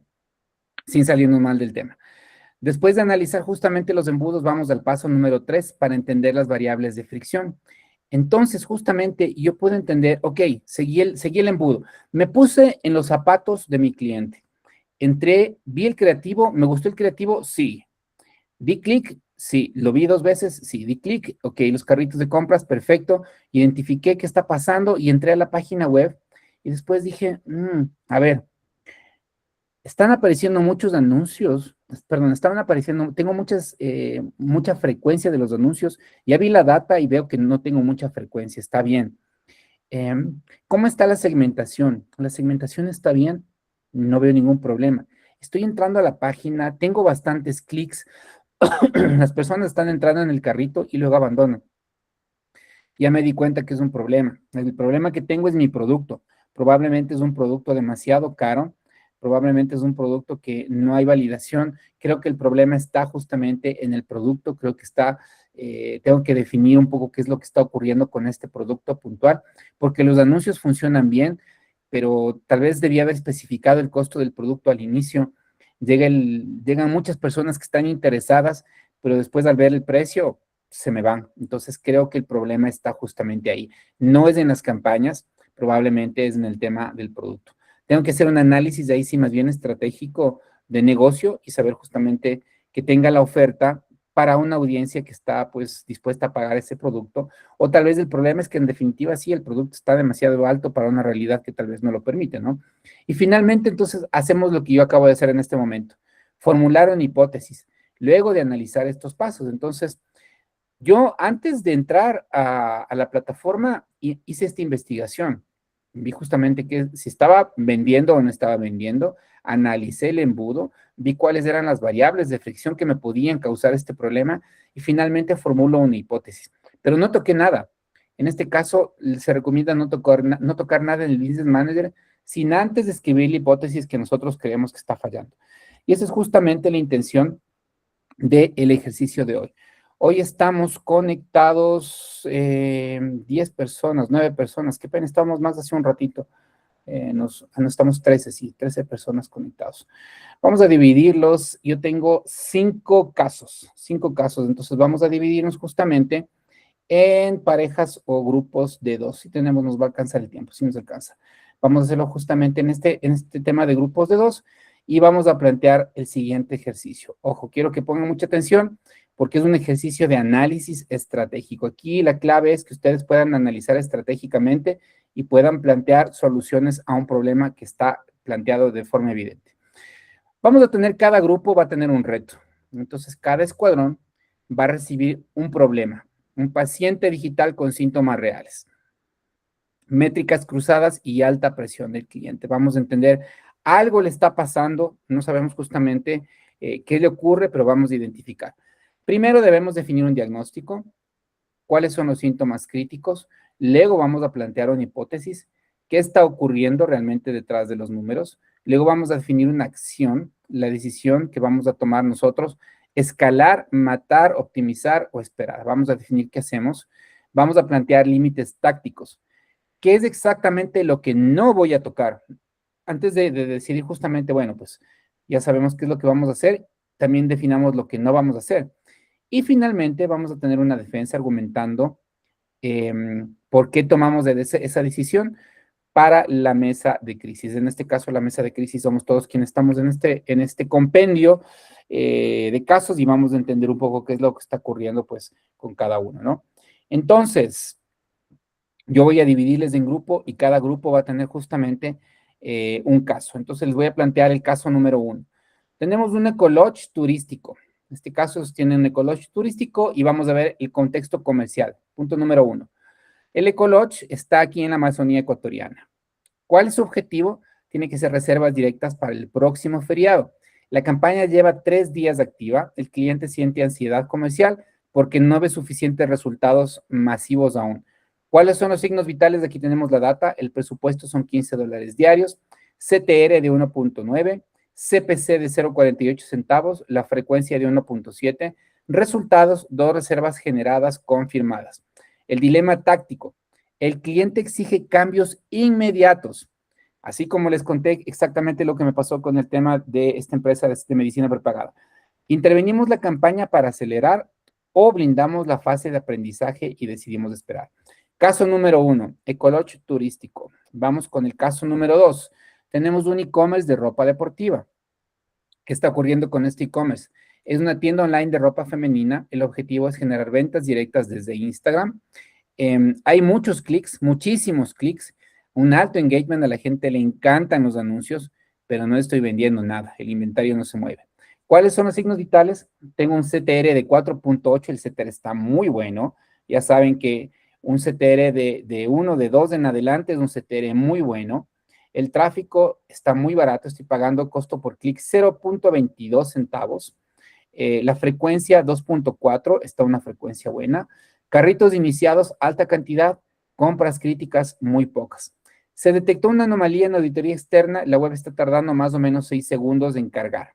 sin salirnos mal del tema. Después de analizar justamente los embudos, vamos al paso número 3 para entender las variables de fricción. Entonces, justamente yo puedo entender, ok, seguí el embudo, me puse en los zapatos de mi cliente, entré, vi el creativo, me gustó el creativo, sí. Di clic, sí. Lo vi 2 veces, sí. Di clic, ok. Los carritos de compras, perfecto. Identifiqué qué está pasando y entré a la página web y después dije, a ver, están apareciendo muchos anuncios, perdón, estaban apareciendo, tengo mucha frecuencia de los anuncios. Ya vi la data y veo que no tengo mucha frecuencia, está bien. ¿Cómo está la segmentación? La segmentación está bien, no veo ningún problema. Estoy entrando a la página, tengo bastantes clics, las personas están entrando en el carrito y luego abandonan. Ya me di cuenta que es un problema. El problema que tengo es mi producto. Probablemente es un producto demasiado caro, probablemente es un producto que no hay validación. Creo que el problema está justamente en el producto, creo que tengo que definir un poco qué es lo que está ocurriendo con este producto puntual, porque los anuncios funcionan bien, pero tal vez debía haber especificado el costo del producto al inicio. Llegan muchas personas que están interesadas, pero después al ver el precio se me van. Entonces creo que el problema está justamente ahí. No es en las campañas, probablemente es en el tema del producto. Tengo que hacer un análisis de ahí sí más bien estratégico de negocio y saber justamente que tenga la oferta para una audiencia que está pues dispuesta a pagar ese producto, o tal vez el problema es que en definitiva sí, el producto está demasiado alto para una realidad que tal vez no lo permite, ¿no? Y finalmente entonces hacemos lo que yo acabo de hacer en este momento, formular una hipótesis, luego de analizar estos pasos. Entonces, yo antes de entrar a la plataforma hice esta investigación, vi justamente que si estaba vendiendo o no estaba vendiendo, analicé el embudo, vi cuáles eran las variables de fricción que me podían causar este problema y finalmente formulo una hipótesis. Pero no toqué nada. En este caso, se recomienda no tocar nada en el Business Manager sin antes escribir la hipótesis que nosotros creemos que está fallando. Y esa es justamente la intención del ejercicio de hoy. Hoy estamos conectados 10 personas, 9 personas. Qué pena, estábamos más hace un ratito. No estamos 13, sí, 13 personas conectados. Vamos a dividirlos. Yo tengo 5 casos, entonces vamos a dividirnos justamente en parejas o grupos de 2. Si tenemos, nos va a alcanzar el tiempo, si nos alcanza. Vamos a hacerlo justamente en este tema de grupos de 2 y vamos a plantear el siguiente ejercicio. Ojo, quiero que pongan mucha atención porque es un ejercicio de análisis estratégico. Aquí la clave es que ustedes puedan analizar estratégicamente y puedan plantear soluciones a un problema que está planteado de forma evidente. Vamos a tener, cada grupo va a tener un reto. Entonces, cada escuadrón va a recibir un problema, un paciente digital con síntomas reales, métricas cruzadas y alta presión del cliente. Vamos a entender, algo le está pasando, no sabemos justamente qué le ocurre, pero vamos a identificar. Primero debemos definir un diagnóstico, cuáles son los síntomas críticos, luego vamos a plantear una hipótesis, qué está ocurriendo realmente detrás de los números, luego vamos a definir una acción, la decisión que vamos a tomar nosotros, escalar, matar, optimizar o esperar. Vamos a definir qué hacemos, vamos a plantear límites tácticos. ¿Qué es exactamente lo que no voy a tocar? Antes de decidir justamente, bueno, pues ya sabemos qué es lo que vamos a hacer, también definamos lo que no vamos a hacer. Y finalmente vamos a tener una defensa argumentando por qué tomamos esa decisión para la mesa de crisis. En este caso, la mesa de crisis somos todos quienes estamos en este compendio de casos y vamos a entender un poco qué es lo que está ocurriendo pues con cada uno, ¿no? Entonces, yo voy a dividirles en grupo y cada grupo va a tener justamente un caso. Entonces, les voy a plantear el caso número 1. Tenemos un ecolodge turístico. En este caso, tiene un ecolodge turístico y vamos a ver el contexto comercial. Punto número 1. El ecolodge está aquí en la Amazonía ecuatoriana. ¿Cuál es su objetivo? Tiene que ser reservas directas para el próximo feriado. La campaña lleva 3 días activa. El cliente siente ansiedad comercial porque no ve suficientes resultados masivos aún. ¿Cuáles son los signos vitales? Aquí tenemos la data. El presupuesto son $15 diarios, CTR de 1.9, CPC de 0.48 centavos, la frecuencia de 1.7, resultados, 2 reservas generadas confirmadas. El dilema táctico. El cliente exige cambios inmediatos. Así como les conté exactamente lo que me pasó con el tema de esta empresa de medicina prepagada. ¿Intervenimos la campaña para acelerar o blindamos la fase de aprendizaje y decidimos esperar? Caso número 1, ecolodge turístico. Vamos con el caso número 2. Tenemos un e-commerce de ropa deportiva. ¿Qué está ocurriendo con este e-commerce? Es una tienda online de ropa femenina. El objetivo es generar ventas directas desde Instagram. Hay muchos clics, muchísimos clics, un alto engagement, a la gente le encantan los anuncios, pero no estoy vendiendo nada, el inventario no se mueve. ¿Cuáles son los signos vitales? Tengo un CTR de 4.8, el CTR está muy bueno, ya saben que un CTR de 1, de 2 en adelante es un CTR muy bueno. El tráfico está muy barato, estoy pagando costo por clic 0.22 centavos. La frecuencia 2.4 está una frecuencia buena. Carritos iniciados, alta cantidad, compras críticas, muy pocas. Se detectó una anomalía en la auditoría externa, la web está tardando más o menos 6 segundos en cargar.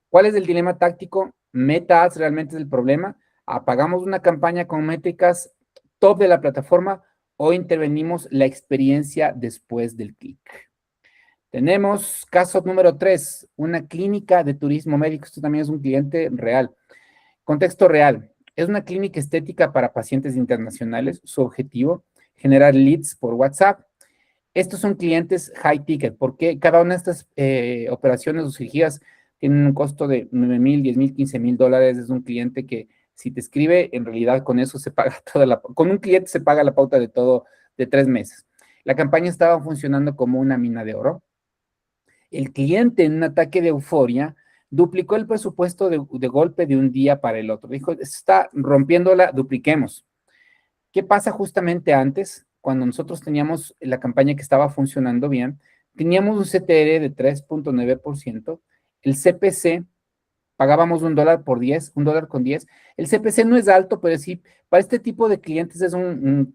¿Cuál es el dilema táctico? Meta Ads realmente es el problema. Apagamos una campaña con métricas top de la plataforma o intervenimos la experiencia después del clic. Tenemos caso número 3, una clínica de turismo médico. Esto también es un cliente real. Contexto real. Es una clínica estética para pacientes internacionales. Su objetivo, generar leads por WhatsApp. Estos son clientes high ticket, porque cada una de estas operaciones o cirugías tienen un costo de 9,000, 10,000, 15,000 dólares. Es un cliente que si te escribe, en realidad con eso se paga con un cliente se paga la pauta de todo de 3 meses. La campaña estaba funcionando como una mina de oro. El cliente, en un ataque de euforia, duplicó el presupuesto de golpe de un día para el otro. Dijo, está rompiéndola, dupliquemos. ¿Qué pasa justamente antes? Cuando nosotros teníamos la campaña que estaba funcionando bien, teníamos un CTR de 3.9%, el CPC pagábamos $1 por 10, $1.10. El CPC no es alto, pero sí, para este tipo de clientes es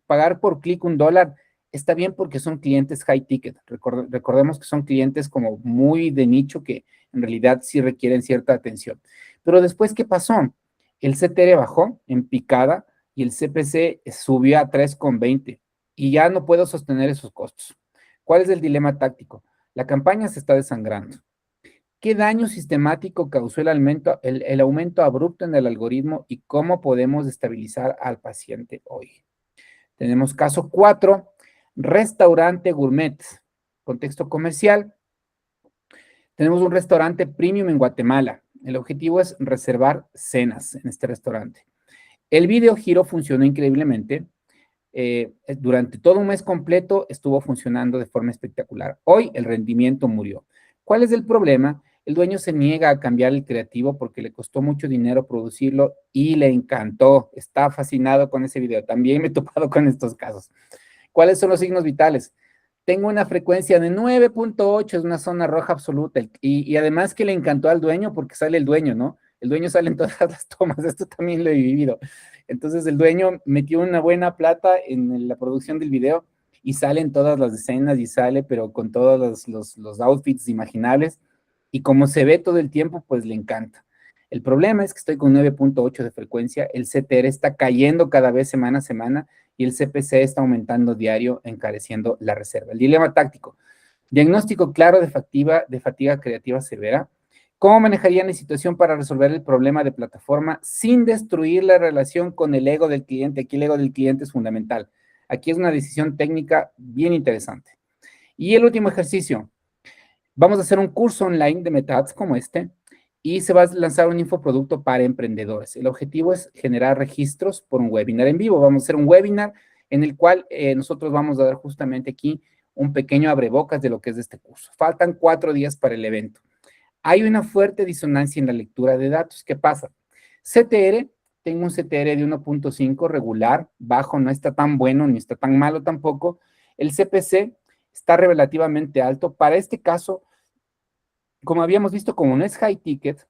pagar por clic $1. Está bien porque son clientes high ticket. Recordemos que son clientes como muy de nicho que en realidad sí requieren cierta atención. Pero después, ¿qué pasó? El CTR bajó en picada y el CPC subió a 3.20 y ya no puedo sostener esos costos. ¿Cuál es el dilema táctico? La campaña se está desangrando. ¿Qué daño sistemático causó el aumento abrupto en el algoritmo y cómo podemos estabilizar al paciente hoy? Tenemos caso 4, restaurante gourmet, contexto comercial. Tenemos un restaurante premium en Guatemala. El objetivo es reservar cenas en este restaurante. El video giro funcionó increíblemente. Durante todo un mes completo estuvo funcionando de forma espectacular. Hoy el rendimiento murió. ¿Cuál es el problema? El dueño se niega a cambiar el creativo porque le costó mucho dinero producirlo y le encantó. Está fascinado con ese video. También me he topado con estos casos. ¿Cuáles son los signos vitales? Tengo una frecuencia de 9.8, es una zona roja absoluta. Y además que le encantó al dueño porque sale el dueño, ¿no? El dueño sale en todas las tomas. Esto también lo he vivido. Entonces el dueño metió una buena plata en la producción del video y sale en todas las escenas y sale, pero con todos los outfits imaginables. Y como se ve todo el tiempo, pues le encanta. El problema es que estoy con 9.8 de frecuencia, el CTR está cayendo cada vez semana a semana y el CPC está aumentando diario, encareciendo la reserva. El dilema táctico. Diagnóstico claro de fatiga creativa severa. ¿Cómo manejarían la situación para resolver el problema de plataforma sin destruir la relación con el ego del cliente? Aquí el ego del cliente es fundamental. Aquí es una decisión técnica bien interesante. Y el último ejercicio. Vamos a hacer un curso online de MetaAds como este y se va a lanzar un infoproducto para emprendedores. El objetivo es generar registros por un webinar en vivo. Vamos a hacer un webinar en el cual nosotros vamos a dar justamente aquí un pequeño abrebocas de lo que es este curso. Faltan 4 días para el evento. Hay una fuerte disonancia en la lectura de datos. ¿Qué pasa? CTR, tengo un CTR de 1.5 regular, bajo, no está tan bueno ni está tan malo tampoco. El CPC está relativamente alto. Para este caso, como habíamos visto, como no es high ticket,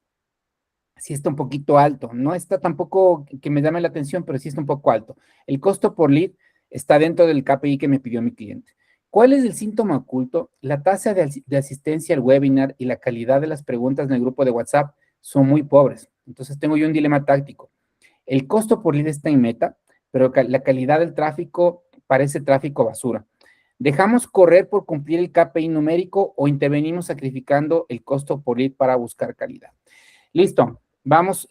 sí está un poquito alto. No está tampoco que me llame la atención, pero sí está un poco alto. El costo por lead está dentro del KPI que me pidió mi cliente. ¿Cuál es el síntoma oculto? La tasa de asistencia al webinar y la calidad de las preguntas en el grupo de WhatsApp son muy pobres. Entonces tengo yo un dilema táctico. El costo por lead está en meta, pero la calidad del tráfico parece tráfico basura. ¿Dejamos correr por cumplir el KPI numérico o intervenimos sacrificando el costo por lead para buscar calidad? Listo, vamos.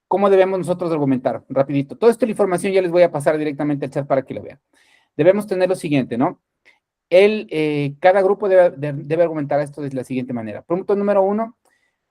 ¿Cómo debemos nosotros argumentar? Rapidito. Toda esta información ya les voy a pasar directamente al chat para que lo vean. Debemos tener lo siguiente, ¿no? Cada grupo debe argumentar esto de la siguiente manera. Punto número 1,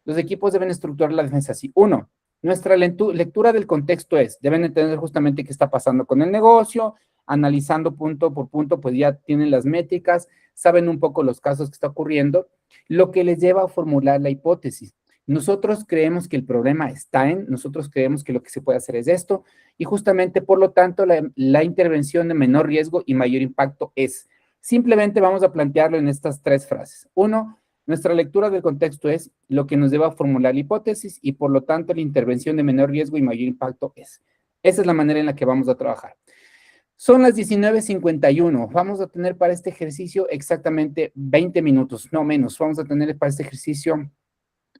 los equipos deben estructurar la defensa así. 1, nuestra lectura del contexto deben entender justamente qué está pasando con el negocio, analizando punto por punto, pues ya tienen las métricas, saben un poco los casos que está ocurriendo, lo que les lleva a formular la hipótesis. Nosotros creemos que el problema está nosotros creemos que lo que se puede hacer es esto, y justamente, por lo tanto, la intervención de menor riesgo y mayor impacto es. Simplemente vamos a plantearlo en estas 3 frases. 1, nuestra lectura del contexto es lo que nos lleva a formular la hipótesis y por lo tanto la intervención de menor riesgo y mayor impacto es. Esa es la manera en la que vamos a trabajar. Son las 19:51. Vamos a tener para este ejercicio exactamente 20 minutos, no menos. Vamos a tener para este ejercicio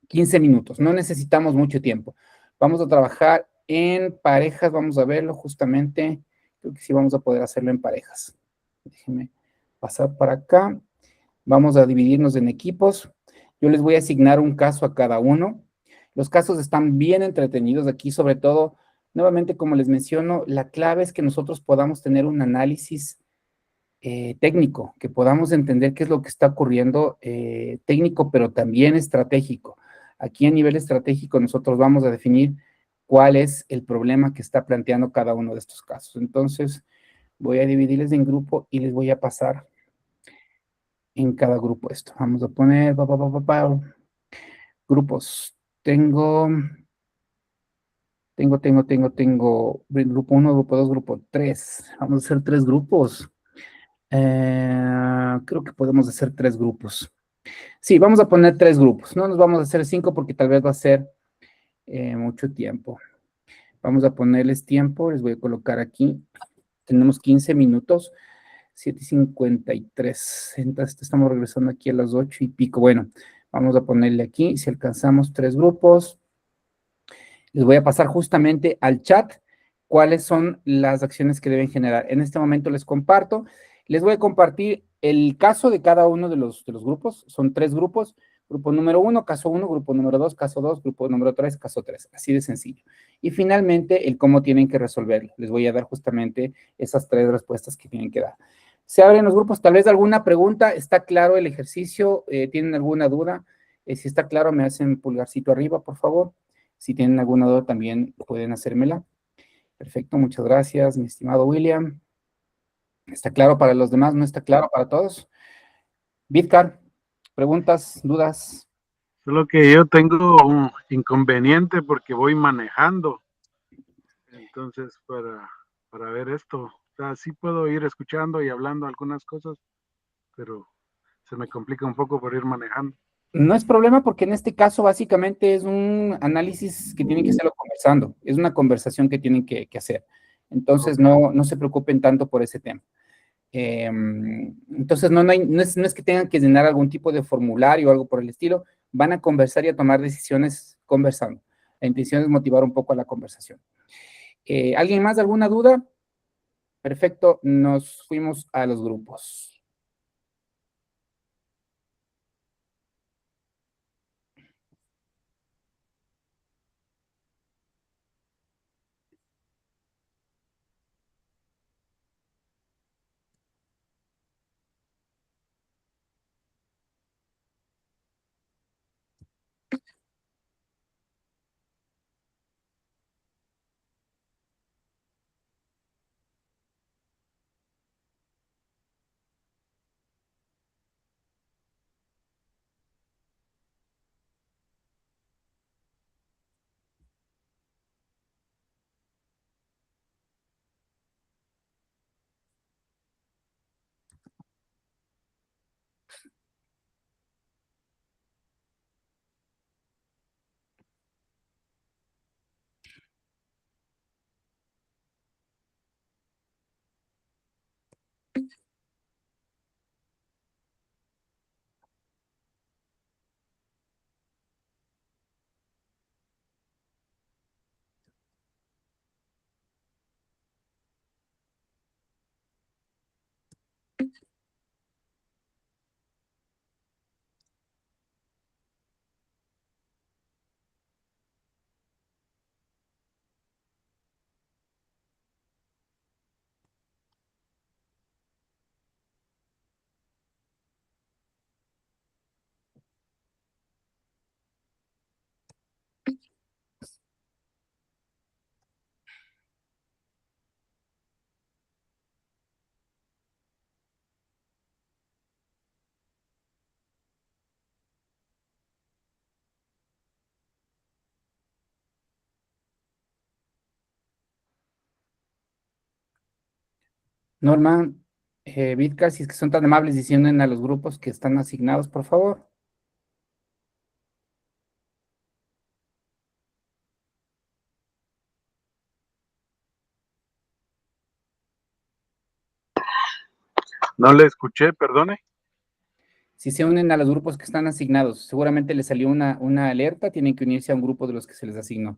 15 minutos. No necesitamos mucho tiempo. Vamos a trabajar en parejas. Vamos a verlo justamente. Creo que sí vamos a poder hacerlo en parejas. Déjenme pasar para acá. Vamos a dividirnos en equipos. Yo les voy a asignar un caso a cada uno. Los casos están bien entretenidos aquí, sobre todo, nuevamente, como les menciono, la clave es que nosotros podamos tener un análisis técnico, que podamos entender qué es lo que está ocurriendo, técnico, pero también estratégico. Aquí a nivel estratégico nosotros vamos a definir cuál es el problema que está planteando cada uno de estos casos. Entonces, voy a dividirles en grupo y les voy a pasar en cada grupo esto. Vamos a poner grupos. Tengo grupo 1, grupo 2, grupo 3. Vamos a hacer 3 grupos. Creo que podemos hacer 3 grupos. Sí, vamos a poner 3 grupos. No nos vamos a hacer 5 porque tal vez va a ser mucho tiempo. Vamos a ponerles tiempo. Les voy a colocar aquí. Tenemos 15 minutos. 7:53. Entonces estamos regresando aquí a las 8 y pico. Bueno, vamos a ponerle aquí. Si alcanzamos 3 grupos. Les voy a pasar justamente al chat cuáles son las acciones que deben generar. En este momento les comparto. Les voy a compartir el caso de cada uno de los grupos. Son 3 grupos. Grupo número 1, caso 1, grupo número 2, caso 2, grupo número 3, caso 3. Así de sencillo. Y finalmente, el cómo tienen que resolverlo. Les voy a dar justamente esas 3 respuestas que tienen que dar. Se abren los grupos. Tal vez alguna pregunta. ¿Está claro el ejercicio? ¿Tienen alguna duda? Si está claro, me hacen pulgarcito arriba, por favor. Si tienen alguna duda, también pueden hacérmela. Perfecto, muchas gracias, mi estimado William. ¿Está claro para los demás? ¿No está claro para todos? Vidcar, preguntas, dudas. Solo que yo tengo un inconveniente porque voy manejando. Entonces, para ver esto, o sea, sí puedo ir escuchando y hablando algunas cosas, pero se me complica un poco por ir manejando. No es problema porque en este caso básicamente es un análisis que tienen que hacerlo conversando. Es una conversación que tienen que hacer. Entonces, Ok. no se preocupen tanto por ese tema. Entonces, no es que tengan que llenar algún tipo de formulario o algo por el estilo, van a conversar y a tomar decisiones conversando. La intención es motivar un poco a la conversación. ¿Alguien más, alguna duda? Perfecto, nos fuimos a los grupos. Norma, Vidcar, si es que son tan amables, diciendo a los grupos que están asignados, por favor. No le escuché, perdone. Si se unen a los grupos que están asignados, seguramente les salió una alerta, tienen que unirse a un grupo de los que se les asignó.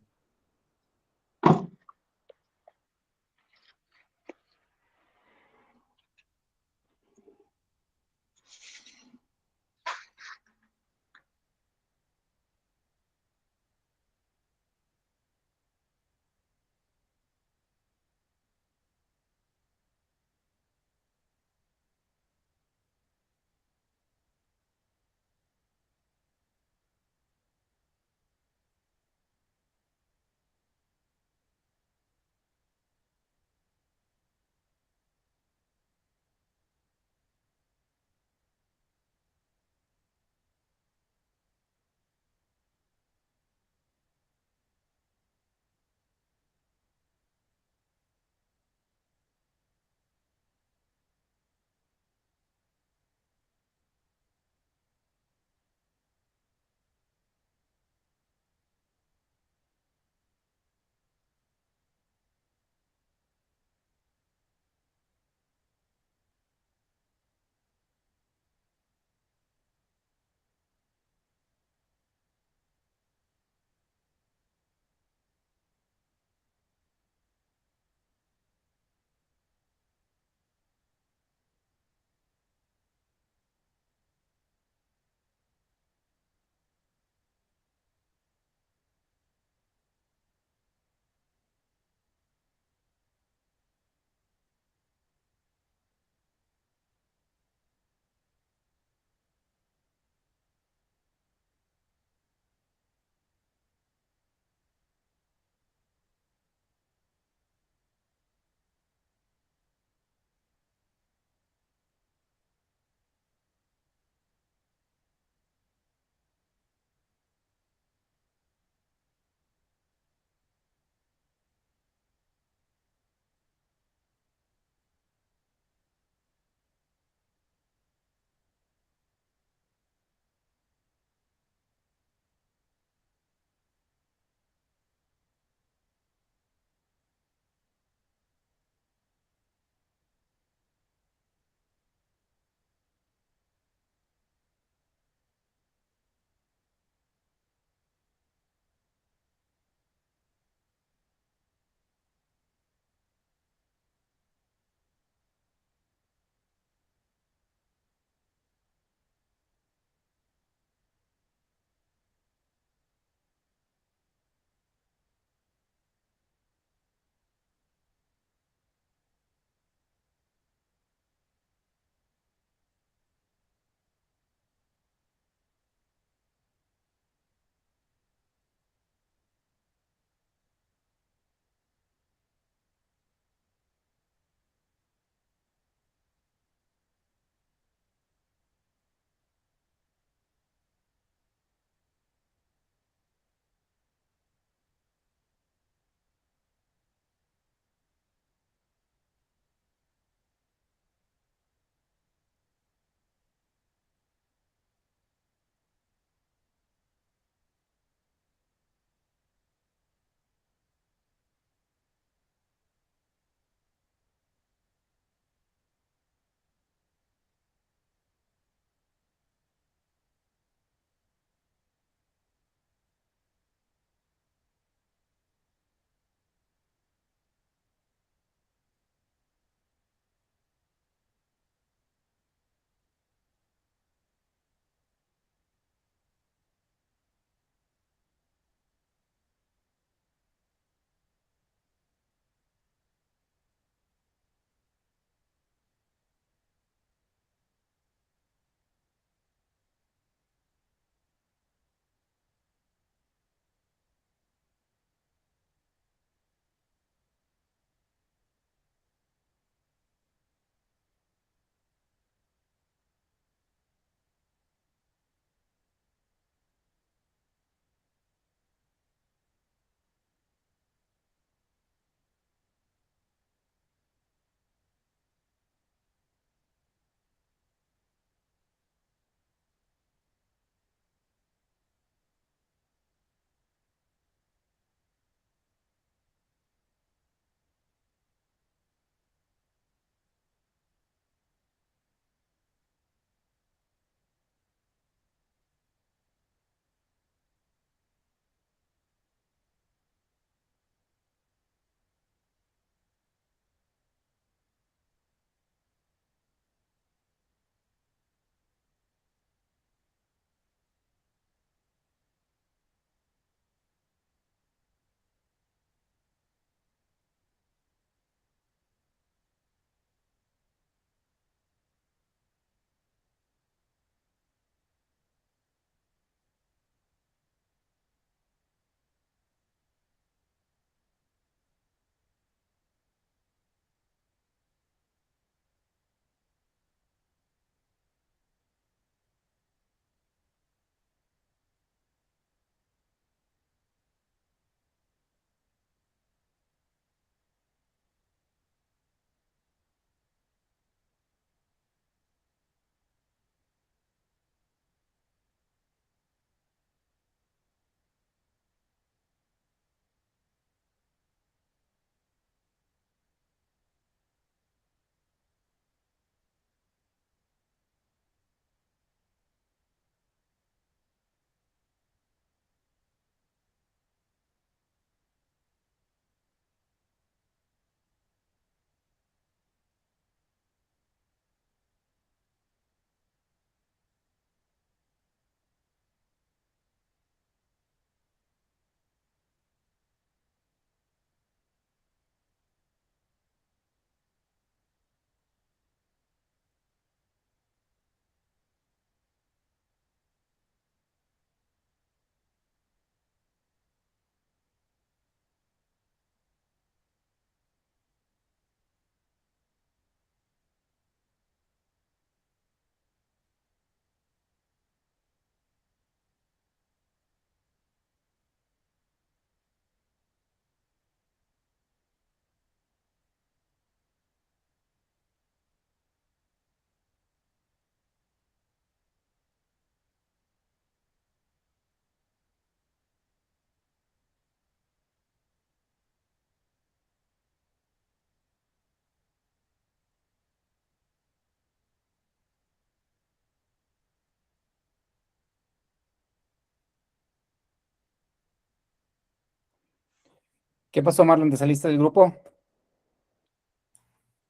¿Qué pasó, Marlon? ¿Te saliste del grupo?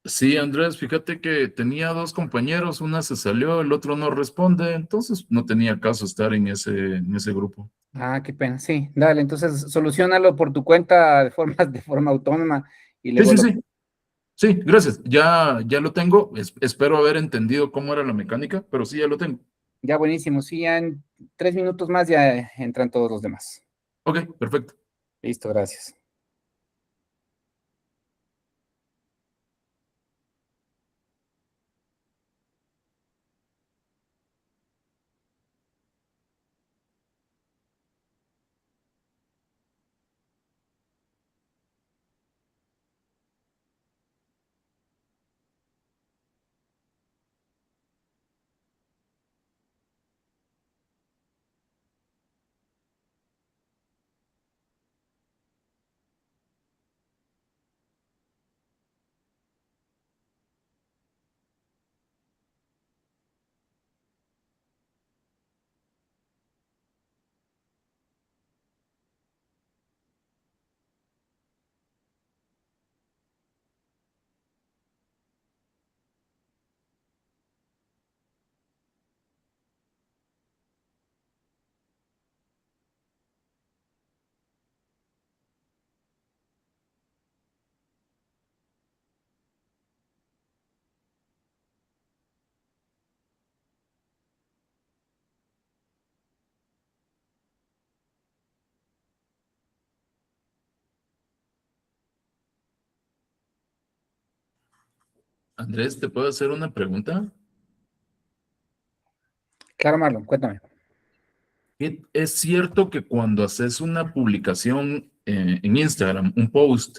Sí, Andrés, fíjate que tenía dos compañeros, una se salió, el otro no responde, entonces no tenía caso estar en ese grupo. Ah, qué pena. Sí, dale, entonces solucionalo por tu cuenta de forma autónoma y Sí, luego sí, lo... sí, sí, gracias. Ya lo tengo. Espero haber entendido cómo era la mecánica, pero sí, ya lo tengo. Ya buenísimo. Sí, ya en 3 minutos más ya entran todos los demás. Ok, perfecto. Listo, gracias. Andrés, ¿te puedo hacer una pregunta? Claro, Marlon, cuéntame. ¿Es cierto que cuando haces una publicación en Instagram, un post,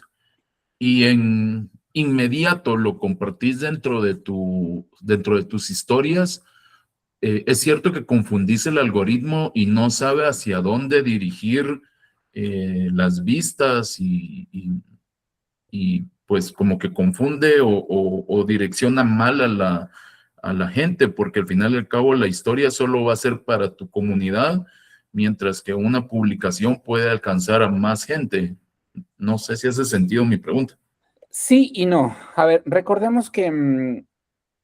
y en inmediato lo compartís dentro de tus historias, es cierto que confundís el algoritmo y no sabe hacia dónde dirigir las vistas y, pues como que confunde o direcciona mal a la gente, porque al final y al cabo la historia solo va a ser para tu comunidad, mientras que una publicación puede alcanzar a más gente? No sé si hace sentido mi pregunta. Sí y no. A ver, recordemos que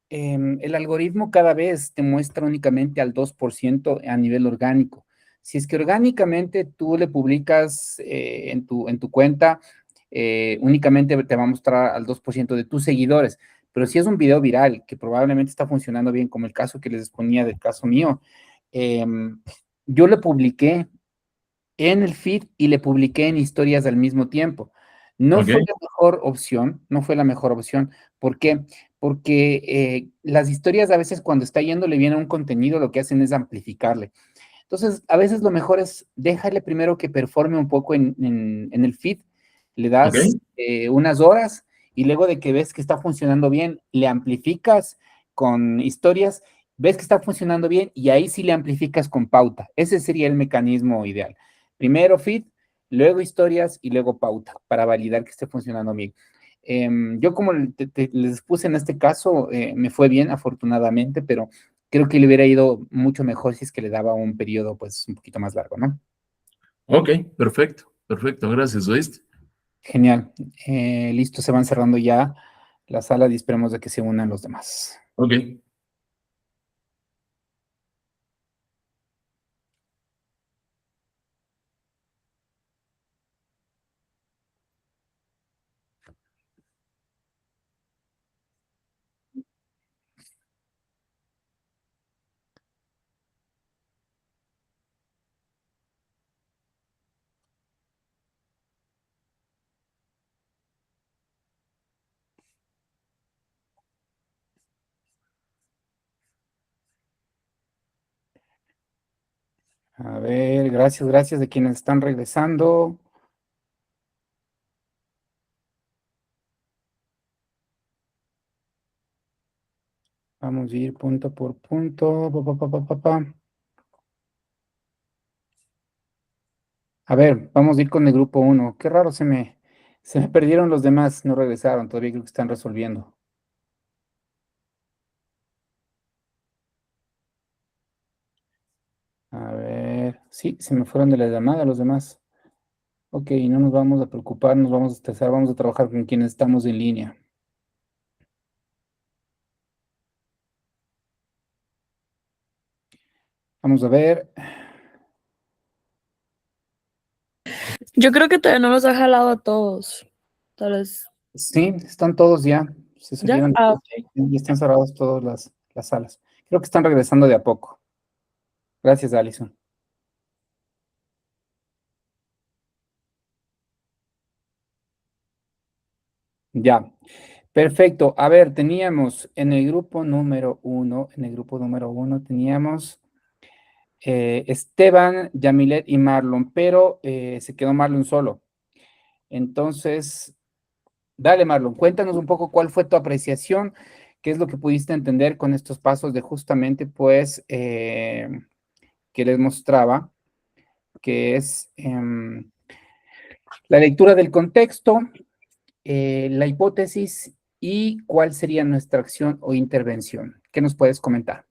el algoritmo cada vez te muestra únicamente al 2% a nivel orgánico. Si es que orgánicamente tú le publicas en tu cuenta, únicamente te va a mostrar al 2% de tus seguidores. Pero si es un video viral que probablemente está funcionando bien, como el caso que les ponía del caso mío, yo le publiqué en el feed y le publiqué en historias al mismo tiempo. No ¿Ok? fue la mejor opción, no fue la mejor opción. ¿Por qué? Porque las historias a veces cuando está yéndole bien a un contenido lo que hacen es amplificarle. Entonces, a veces lo mejor es déjale primero que performe un poco en el feed, le ¿Ok? das unas horas y luego de que ves que está funcionando bien, le amplificas con historias, ves que está funcionando bien y ahí sí le amplificas con pauta. Ese sería el mecanismo ideal. Primero feed, luego historias y luego pauta para validar que esté funcionando bien. Yo como les puse en este caso, me fue bien afortunadamente, pero creo que le hubiera ido mucho mejor si es que le daba un periodo pues un poquito más largo, ¿no? Ok, perfecto, perfecto, gracias, ¿oíste? Genial. Listo, se van cerrando ya la sala y esperemos de que se unan los demás. Ok. A ver, gracias, gracias de quienes están regresando. Vamos a ir punto por punto. Pa. A ver, vamos a ir con el grupo uno. Qué raro, se me perdieron los demás, no regresaron, todavía creo que están resolviendo. A ver, sí, se me fueron de la llamada los demás. Ok, no nos vamos a preocupar, nos vamos a estresar, vamos a trabajar con quienes estamos en línea. Vamos a ver. Yo creo que todavía no los ha jalado a todos. Tal vez. Sí, están todos ya. Se ¿Ya? salieron Ah, todos, y están cerradas todas las salas. Creo que están regresando de a poco. Gracias, Alison. Ya, perfecto. A ver, teníamos en el grupo número uno, teníamos Esteban, Yamilet y Marlon, pero se quedó Marlon solo. Entonces, dale, Marlon, cuéntanos un poco cuál fue tu apreciación, qué es lo que pudiste entender con estos pasos de justamente, pues, que les mostraba, que es la lectura del contexto, la hipótesis y cuál sería nuestra acción o intervención. ¿Qué nos puedes comentar?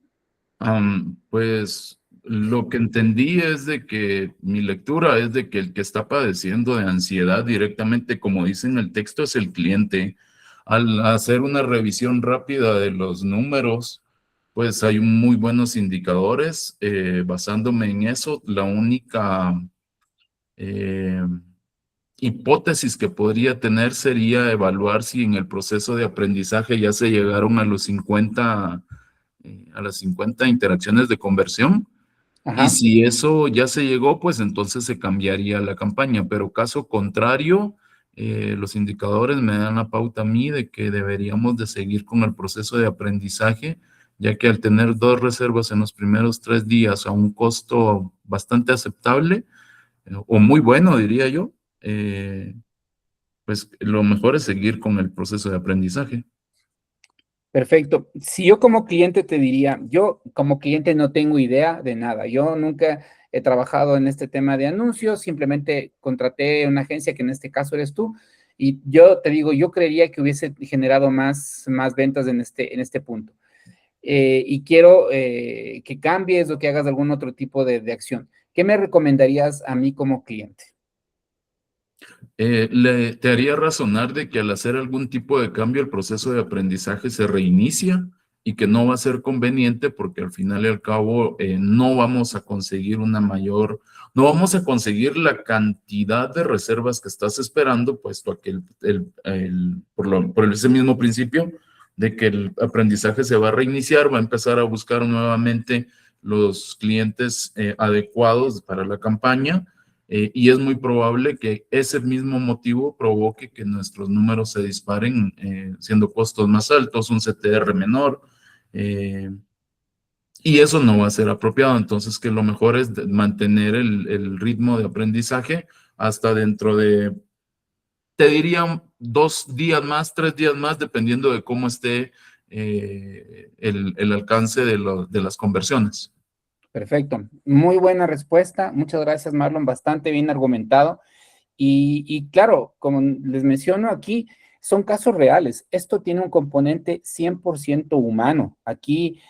Pues lo que entendí es de que mi lectura es de que el que está padeciendo de ansiedad directamente, como dice en el texto, es el cliente. Al hacer una revisión rápida de los números, pues hay muy buenos indicadores. Basándome en eso, la única eh, hipótesis que podría tener sería evaluar si en el proceso de aprendizaje ya se llegaron a los 50 a las 50 interacciones de conversión. Y Ajá. si eso ya se llegó, pues entonces se cambiaría la campaña. Pero caso contrario, los indicadores me dan la pauta a mí de que deberíamos de seguir con el proceso de aprendizaje, ya que al tener 2 reservas en los primeros 3 días a un costo bastante aceptable, o muy bueno, diría yo, pues lo mejor es seguir con el proceso de aprendizaje. Perfecto. Si yo como cliente te diría, yo como cliente no tengo idea de nada. Yo nunca he trabajado en este tema de anuncios, simplemente contraté una agencia que en este caso eres tú. Y yo te digo, yo creería que hubiese generado más ventas en este punto. Y quiero que cambies o que hagas algún otro tipo de acción. ¿Qué me recomendarías a mí como cliente? Te haría razonar de que al hacer algún tipo de cambio el proceso de aprendizaje se reinicia y que no va a ser conveniente porque al final y al cabo no vamos a conseguir no vamos a conseguir la cantidad de reservas que estás esperando, puesto a que por ese mismo principio de que el aprendizaje se va a reiniciar, va a empezar a buscar nuevamente los clientes adecuados para la campaña. Y es muy probable que ese mismo motivo provoque que nuestros números se disparen, siendo costos más altos, un CTR menor, y eso no va a ser apropiado. Entonces, que lo mejor es mantener el ritmo de aprendizaje hasta dentro de, te diría, 2 días más, 3 días más, dependiendo de cómo esté el alcance de las conversiones. Perfecto. Muy buena respuesta. Muchas gracias, Marlon. Bastante bien argumentado. Y claro, como les menciono aquí, son casos reales. Esto tiene un componente 100% humano. Aquí,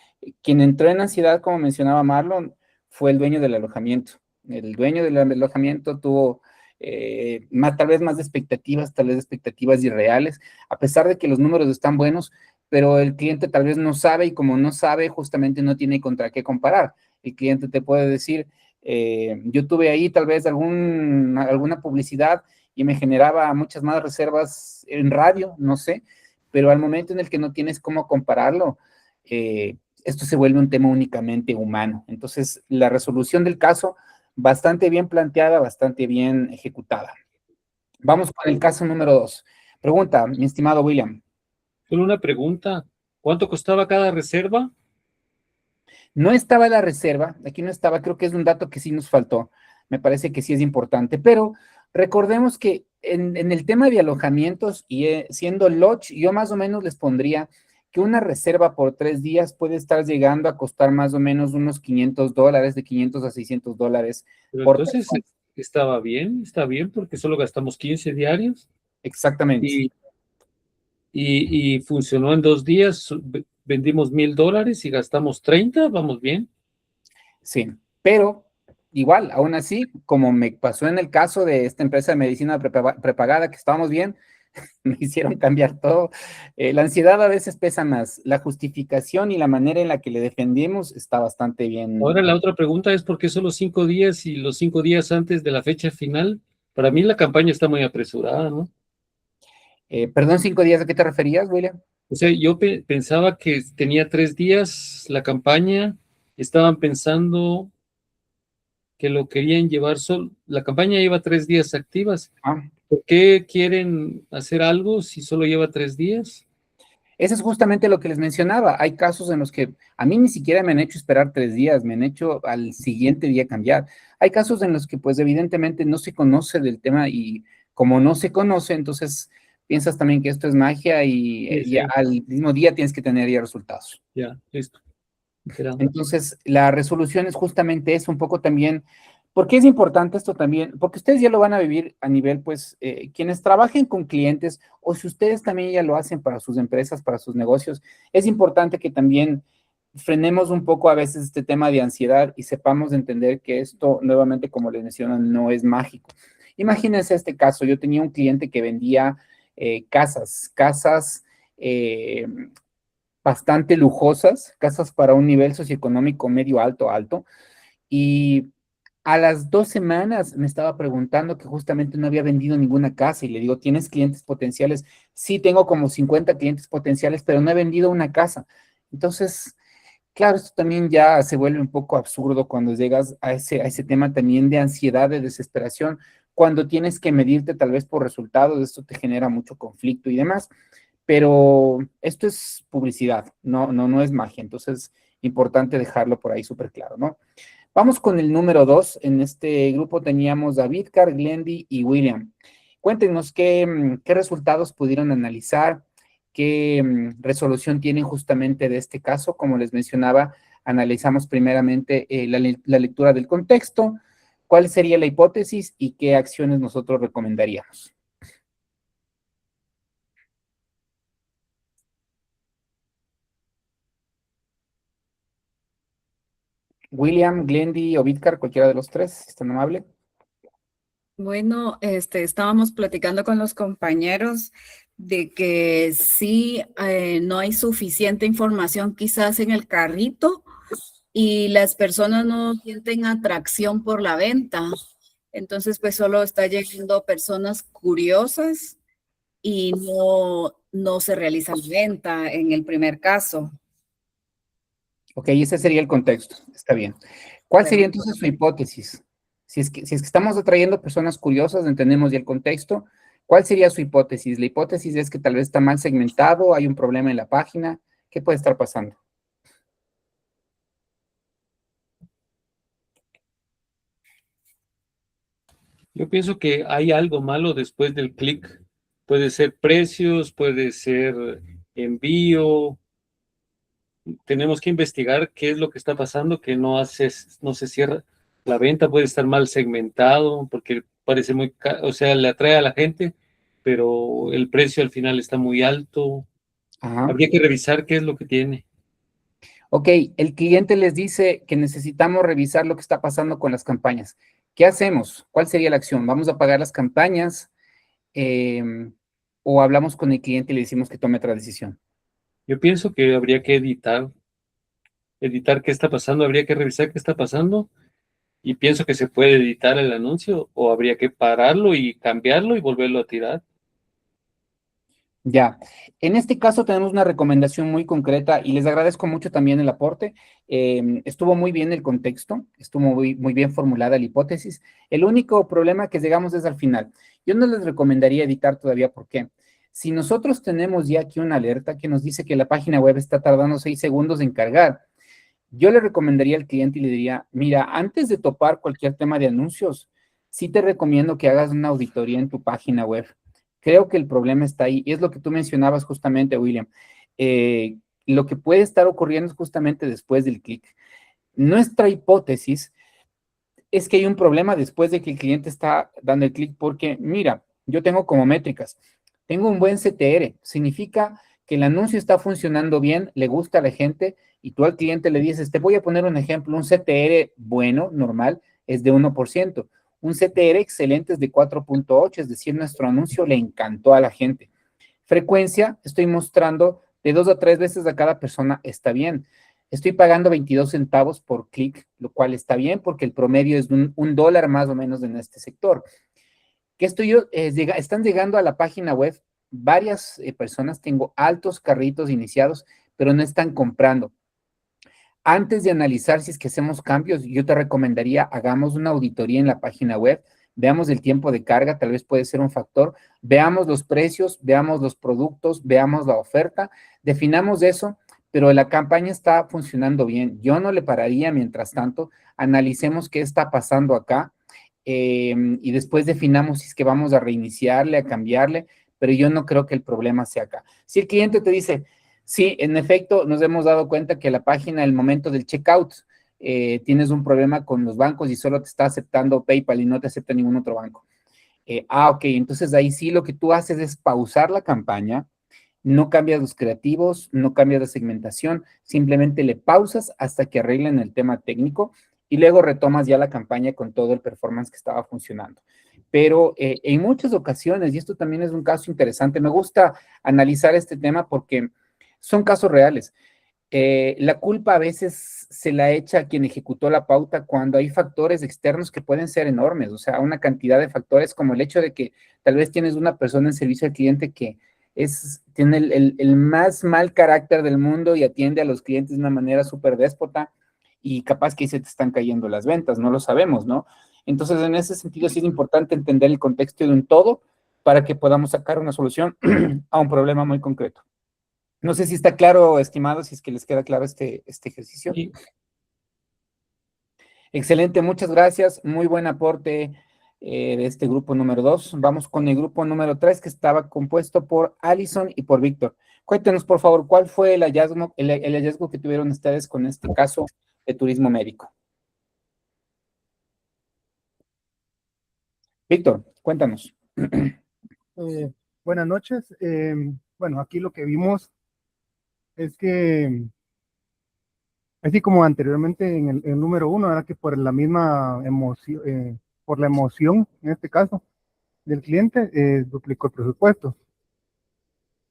quien entró en ansiedad, como mencionaba Marlon, fue el dueño del alojamiento. El dueño del alojamiento tuvo tal vez más expectativas, tal vez expectativas irreales, a pesar de que los números están buenos, pero el cliente tal vez no sabe y como no sabe, justamente no tiene contra qué comparar. El cliente te puede decir, yo tuve ahí tal vez alguna publicidad y me generaba muchas más reservas en radio, no sé, pero al momento en el que no tienes cómo compararlo, esto se vuelve un tema únicamente humano. Entonces, la resolución del caso, bastante bien planteada, bastante bien ejecutada. Vamos con el caso número 2. Pregunta, mi estimado William. Solo una pregunta. ¿Cuánto costaba cada reserva? No estaba la reserva, aquí no estaba, creo que es un dato que sí nos faltó, me parece que sí es importante, pero recordemos que en el tema de alojamientos y siendo Lodge, yo más o menos les pondría que una reserva por 3 días puede estar llegando a costar más o menos unos $500, de 500 a $600 Pero por entonces persona. está bien porque solo gastamos 15 diarios Exactamente, y, y funcionó en 2 días. Vendimos $1,000 y gastamos 30, vamos bien. sí, pero igual, aún así, como me pasó en el caso de esta empresa de medicina prepagada, que estábamos bien, me hicieron cambiar todo. La ansiedad a veces pesa más. La justificación y la manera en la que le defendimos está bastante bien. Ahora la otra pregunta es ¿por qué solo 5 días y los 5 días antes de la fecha final? Para mí la campaña está muy apresurada, ¿no? Perdón, 5 días, ¿a qué te referías, William? O sea, yo pensaba que tenía 3 días la campaña, estaban pensando que lo querían llevar solo, la campaña lleva 3 días activas. Ah, ¿Por qué quieren hacer algo si solo lleva 3 días? eso es justamente lo que les mencionaba. Hay casos en los que a mí ni siquiera me han hecho esperar 3 días, me han hecho al siguiente día cambiar. Hay casos en los que pues evidentemente no se conoce del tema y como no se conoce, entonces piensas también que esto es magia Sí, y sí, al mismo día tienes que tener ya resultados. ya, listo. Era- Entonces, la resolución es justamente eso, un poco también, porque es importante esto también, porque ustedes ya lo van a vivir a nivel, pues, quienes trabajen con clientes o si ustedes también ya lo hacen para sus empresas, para sus negocios, es importante que también frenemos un poco a veces este tema de ansiedad y sepamos entender que esto, nuevamente, como les mencionan, no es mágico. Imagínense este caso, yo tenía un cliente que vendía casas, eh, bastante lujosas, casas para un nivel socioeconómico medio alto, y a las 2 semanas me estaba preguntando que justamente no había vendido ninguna casa y le digo, ¿tienes clientes potenciales? Sí, tengo como 50 clientes potenciales, pero no he vendido una casa. Entonces, claro, esto también ya se vuelve un poco absurdo cuando llegas a ese tema también de ansiedad, de desesperación, cuando tienes que medirte tal vez por resultados, esto te genera mucho conflicto y demás, pero esto es publicidad, no es magia, entonces importante dejarlo por ahí súper claro, ¿no? Vamos con el número 2. En este grupo teníamos a Vidkar, Glendy y William. Cuéntenos qué resultados pudieron analizar, qué resolución tienen justamente de este caso. Como les mencionaba, analizamos primeramente la lectura del contexto, cuál sería la hipótesis y qué acciones nosotros recomendaríamos. William, Glendy o Vidkar, cualquiera de los tres, si es tan amable. Bueno, estábamos platicando con los compañeros de que sí, no hay suficiente información quizás en el carrito y las personas no sienten atracción por la venta. Entonces, pues solo está llegando personas curiosas y no se realiza la venta en el primer caso. Ok, ese sería el contexto, está bien. ¿Cuál sería Bueno, entonces su hipótesis? Si es que estamos atrayendo personas curiosas, entendemos ya el contexto, ¿cuál sería su hipótesis? La hipótesis es que tal vez está mal segmentado, hay un problema en la página, ¿qué puede estar pasando? Yo pienso que hay algo malo después del clic. Puede ser precios, puede ser envío. Tenemos que investigar qué es lo que está pasando, que no se cierra. La venta puede estar mal segmentado porque parece muy caro, o sea, le atrae a la gente, pero el precio al final está muy alto. Ajá. Habría que revisar qué es lo que tiene. Ok, el cliente les dice que necesitamos revisar lo que está pasando con las campañas. ¿Qué hacemos? ¿Cuál sería la acción? ¿Vamos a pagar las campañas? ¿O hablamos con el cliente y le decimos que tome otra decisión? Yo pienso que habría que editar qué está pasando, habría que revisar qué está pasando y pienso que se puede editar el anuncio o habría que pararlo y cambiarlo y volverlo a tirar. Ya, en este caso tenemos una recomendación muy concreta y les agradezco mucho también el aporte. Estuvo muy bien el contexto, estuvo muy bien formulada la hipótesis. El único problema que llegamos es al final. Yo no les recomendaría editar todavía, ¿por qué? Si nosotros tenemos ya aquí una alerta que nos dice que la página web está tardando 6 segundos en cargar, yo le recomendaría al cliente y le diría, mira, antes de topar cualquier tema de anuncios, sí te recomiendo que hagas una auditoría en tu página web. Creo que el problema está ahí. Y es lo que tú mencionabas justamente, William. Lo que puede estar ocurriendo es justamente después del clic. Nuestra hipótesis es que hay un problema después de que el cliente está dando el clic porque, mira, yo tengo como métricas, tengo un buen CTR, significa que el anuncio está funcionando bien, le gusta a la gente y tú al cliente le dices, te voy a poner un ejemplo, un CTR bueno, normal, es de 1%. Un CTR excelente es de 4.8, es decir, nuestro anuncio le encantó a la gente. Frecuencia, estoy mostrando de 2 a 3 veces a cada persona, está bien. Estoy pagando 22 centavos por clic, lo cual está bien porque el promedio es de un dólar más o menos en este sector. Están llegando a la página web varias personas, tengo altos carritos iniciados, pero no están comprando. Antes de analizar si es que hacemos cambios, yo te recomendaría hagamos una auditoría en la página web, veamos el tiempo de carga, tal vez puede ser un factor, veamos los precios, veamos los productos, veamos la oferta, definamos eso, pero la campaña está funcionando bien. Yo no le pararía mientras tanto, analicemos qué está pasando acá y después definamos si es que vamos a reiniciarle, a cambiarle, pero yo no creo que el problema sea acá. Si el cliente te dice, sí, en efecto, nos hemos dado cuenta que la página, el momento del checkout, tienes un problema con los bancos y solo te está aceptando PayPal y no te acepta ningún otro banco. Ok, entonces ahí sí lo que tú haces es pausar la campaña, no cambias los creativos, no cambias la segmentación, simplemente le pausas hasta que arreglen el tema técnico y luego retomas ya la campaña con todo el performance que estaba funcionando. Pero en muchas ocasiones, y esto también es un caso interesante, me gusta analizar este tema porque son casos reales. La culpa a veces se la echa a quien ejecutó la pauta cuando hay factores externos que pueden ser enormes, o sea, una cantidad de factores como el hecho de que tal vez tienes una persona en servicio al cliente que tiene el más mal carácter del mundo y atiende a los clientes de una manera súper déspota y capaz que ahí se te están cayendo las ventas, no lo sabemos, ¿no? Entonces, en ese sentido sí es importante entender el contexto de un todo para que podamos sacar una solución a un problema muy concreto. No sé si está claro, estimados, si es que les queda claro este ejercicio. Sí. Excelente, muchas gracias. Muy buen aporte de este grupo número 2. Vamos con el grupo número 3, que estaba compuesto por Alison y por Víctor. Cuéntenos, por favor, ¿cuál fue el hallazgo que tuvieron ustedes con este caso de turismo médico? Víctor, cuéntanos. Buenas noches. Bueno, aquí lo que vimos es que, así como anteriormente en el número 1, era que por la misma emoción, por la emoción, en este caso, del cliente, duplicó el presupuesto.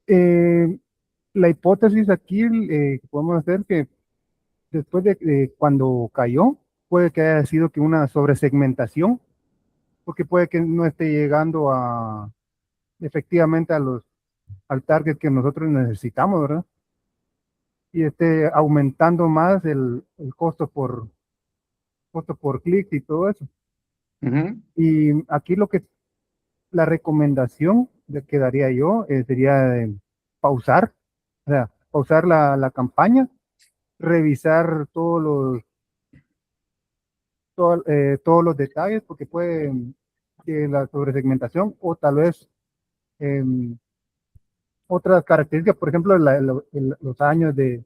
La hipótesis aquí que podemos hacer que después de cuando cayó, puede que haya sido que una sobresegmentación, porque puede que no esté llegando efectivamente al target que nosotros necesitamos, ¿verdad? Y esté aumentando más el costo por clic y todo eso. Y aquí la recomendación que daría yo sería pausar, o sea, pausar la campaña, revisar todos los detalles, porque puede que la sobresegmentación o tal vez otras características, por ejemplo, los años en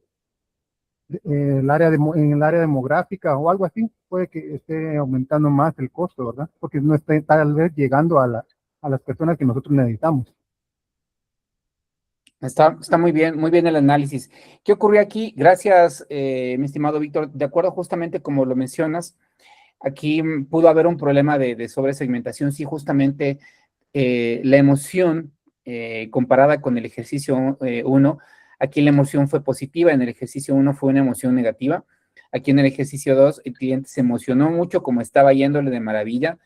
el área demográfica o algo así, puede que esté aumentando más el costo, ¿verdad? Porque no esté tal vez llegando a las personas que nosotros necesitamos. Está muy bien el análisis. ¿Qué ocurrió aquí? Gracias, mi estimado Víctor. De acuerdo justamente como lo mencionas, aquí pudo haber un problema de sobresegmentación, sí, justamente la emoción comparada con el ejercicio 1, aquí la emoción fue positiva, en el ejercicio 1 fue una emoción negativa, aquí en el ejercicio 2 el cliente se emocionó mucho, como estaba yéndole de maravilla,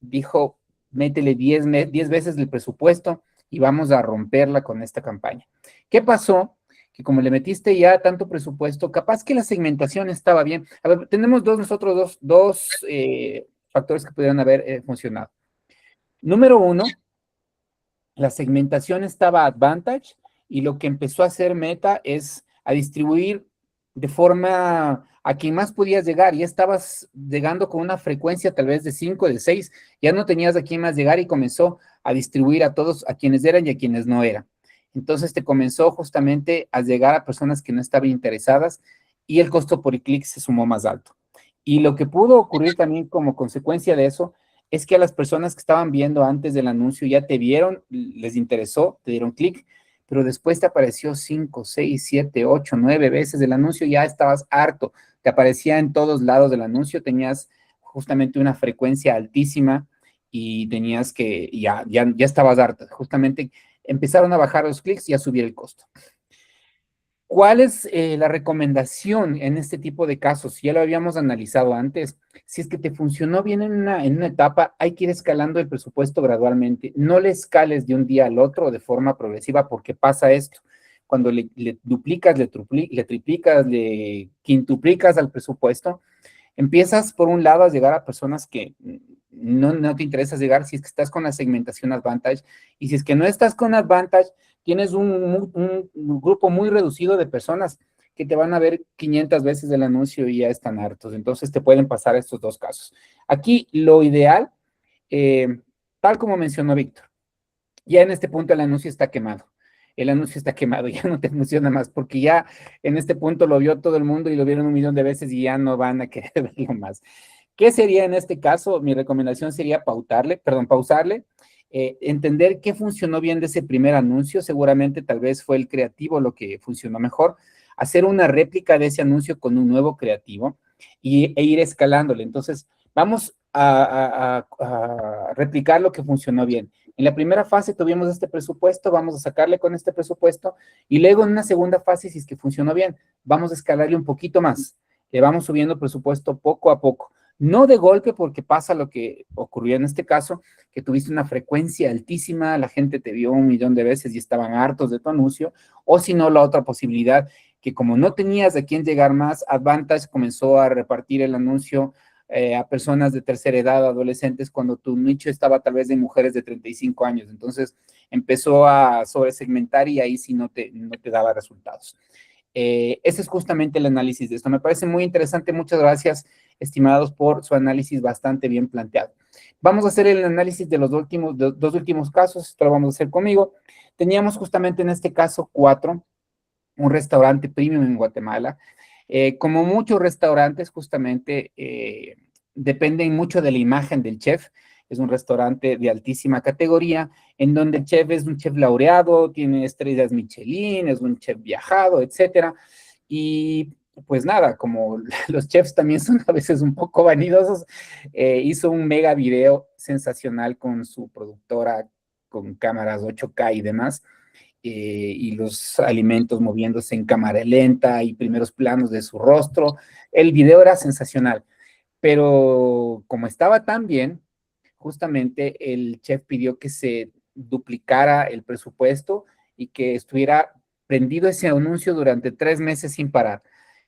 dijo, métele 10 veces el presupuesto y vamos a romperla con esta campaña. ¿Qué pasó? Que como le metiste ya tanto presupuesto, capaz que la segmentación estaba bien. A ver, tenemos nosotros dos factores que pudieran haber funcionado. Número 1, la segmentación estaba advantage y lo que empezó a hacer Meta es a distribuir de forma a quien más podías llegar. Ya estabas llegando con una frecuencia tal vez de 5, de 6, ya no tenías a quién más llegar y comenzó a distribuir a todos, a quienes eran y a quienes no eran. Entonces te comenzó justamente a llegar a personas que no estaban interesadas y el costo por clic se sumó más alto. Y lo que pudo ocurrir también como consecuencia de eso es que a las personas que estaban viendo antes del anuncio ya te vieron, les interesó, te dieron clic, pero después te apareció 5, 6, 7, 8, 9 veces el anuncio, ya estabas harto, te aparecía en todos lados del anuncio, tenías justamente una frecuencia altísima y tenías que, ya estabas harta. Justamente empezaron a bajar los clics y a subir el costo. ¿Cuál es la recomendación en este tipo de casos? Ya lo habíamos analizado antes. Si es que te funcionó bien en una etapa, hay que ir escalando el presupuesto gradualmente. No le escales de un día al otro de forma progresiva, porque pasa esto. Cuando le duplicas, le triplicas, le quintuplicas al presupuesto, empiezas por un lado a llegar a personas que no te interesa llegar si es que estás con la segmentación Advantage, y si es que no estás con Advantage, tienes un grupo muy reducido de personas que te van a ver 500 veces el anuncio y ya están hartos. Entonces te pueden pasar estos dos casos. Aquí lo ideal, tal como mencionó Víctor, ya en este punto el anuncio está quemado. El anuncio está quemado, ya no te funciona más, porque ya en este punto lo vio todo el mundo y lo vieron 1.000.000 de veces y ya no van a querer verlo más. ¿Qué sería en este caso? Mi recomendación sería pausarle, entender qué funcionó bien de ese primer anuncio. Seguramente tal vez fue el creativo lo que funcionó mejor. Hacer una réplica de ese anuncio con un nuevo creativo e ir escalándole. Entonces, vamos a replicar lo que funcionó bien. En la primera fase tuvimos este presupuesto, vamos a sacarle con este presupuesto, y luego en una segunda fase, si es que funcionó bien, vamos a escalarle un poquito más. Le vamos subiendo presupuesto poco a poco. No de golpe, porque pasa lo que ocurrió en este caso, que tuviste una frecuencia altísima, la gente te vio 1.000.000 de veces y estaban hartos de tu anuncio, o si no, la otra posibilidad, que como no tenías a quién llegar más, Advantage comenzó a repartir el anuncio a personas de tercera edad, adolescentes, cuando tu nicho estaba tal vez de mujeres de 35 años. Entonces empezó a sobresegmentar y ahí sí no te daba resultados. Ese es justamente el análisis de esto. Me parece muy interesante. Muchas gracias, estimados, por su análisis bastante bien planteado. Vamos a hacer el análisis de los dos últimos casos. Esto lo vamos a hacer conmigo. Teníamos justamente en este caso 4, un restaurante premium en Guatemala. Como muchos restaurantes, justamente dependen mucho de la imagen del chef. Es un restaurante de altísima categoría, en donde el chef es un chef laureado, tiene estrellas Michelin, es un chef viajado, etcétera. Y pues nada, como los chefs también son a veces un poco vanidosos, hizo un mega video sensacional con su productora, con cámaras 8K y demás, y los alimentos moviéndose en cámara lenta y primeros planos de su rostro. El video era sensacional, pero como estaba tan bien, justamente el chef pidió que se duplicara el presupuesto y que estuviera prendido ese anuncio durante 3 meses sin parar.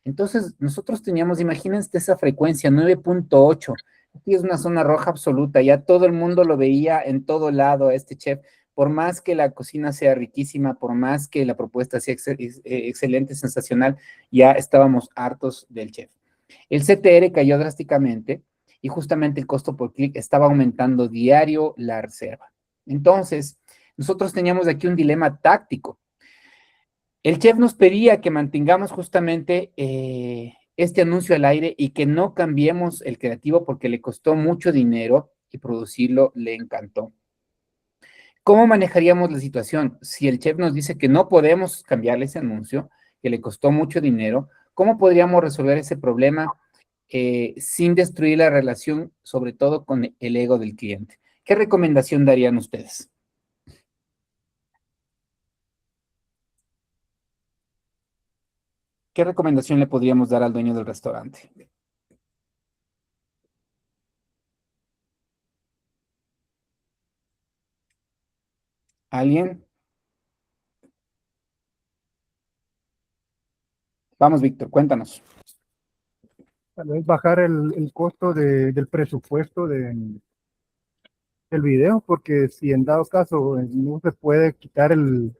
Entonces, nosotros teníamos, imagínense esa frecuencia, 9.8. Aquí es una zona roja absoluta, ya todo el mundo lo veía en todo lado a este chef. Por más que la cocina sea riquísima, por más que la propuesta sea excelente, sensacional, ya estábamos hartos del chef. El CTR cayó drásticamente y justamente el costo por clic estaba aumentando diario la reserva. Entonces, nosotros teníamos aquí un dilema táctico. El chef nos pedía que mantengamos justamente este anuncio al aire y que no cambiemos el creativo porque le costó mucho dinero y producirlo le encantó. ¿Cómo manejaríamos la situación? Si el chef nos dice que no podemos cambiarle ese anuncio, que le costó mucho dinero, ¿cómo podríamos resolver ese problema sin destruir la relación, sobre todo con el ego del cliente? ¿Qué recomendación darían ustedes? ¿Qué recomendación le podríamos dar al dueño del restaurante? ¿Alguien? Vamos, Víctor, cuéntanos. Tal vez bajar el costo del presupuesto del video, porque si en dado caso no se puede quitar el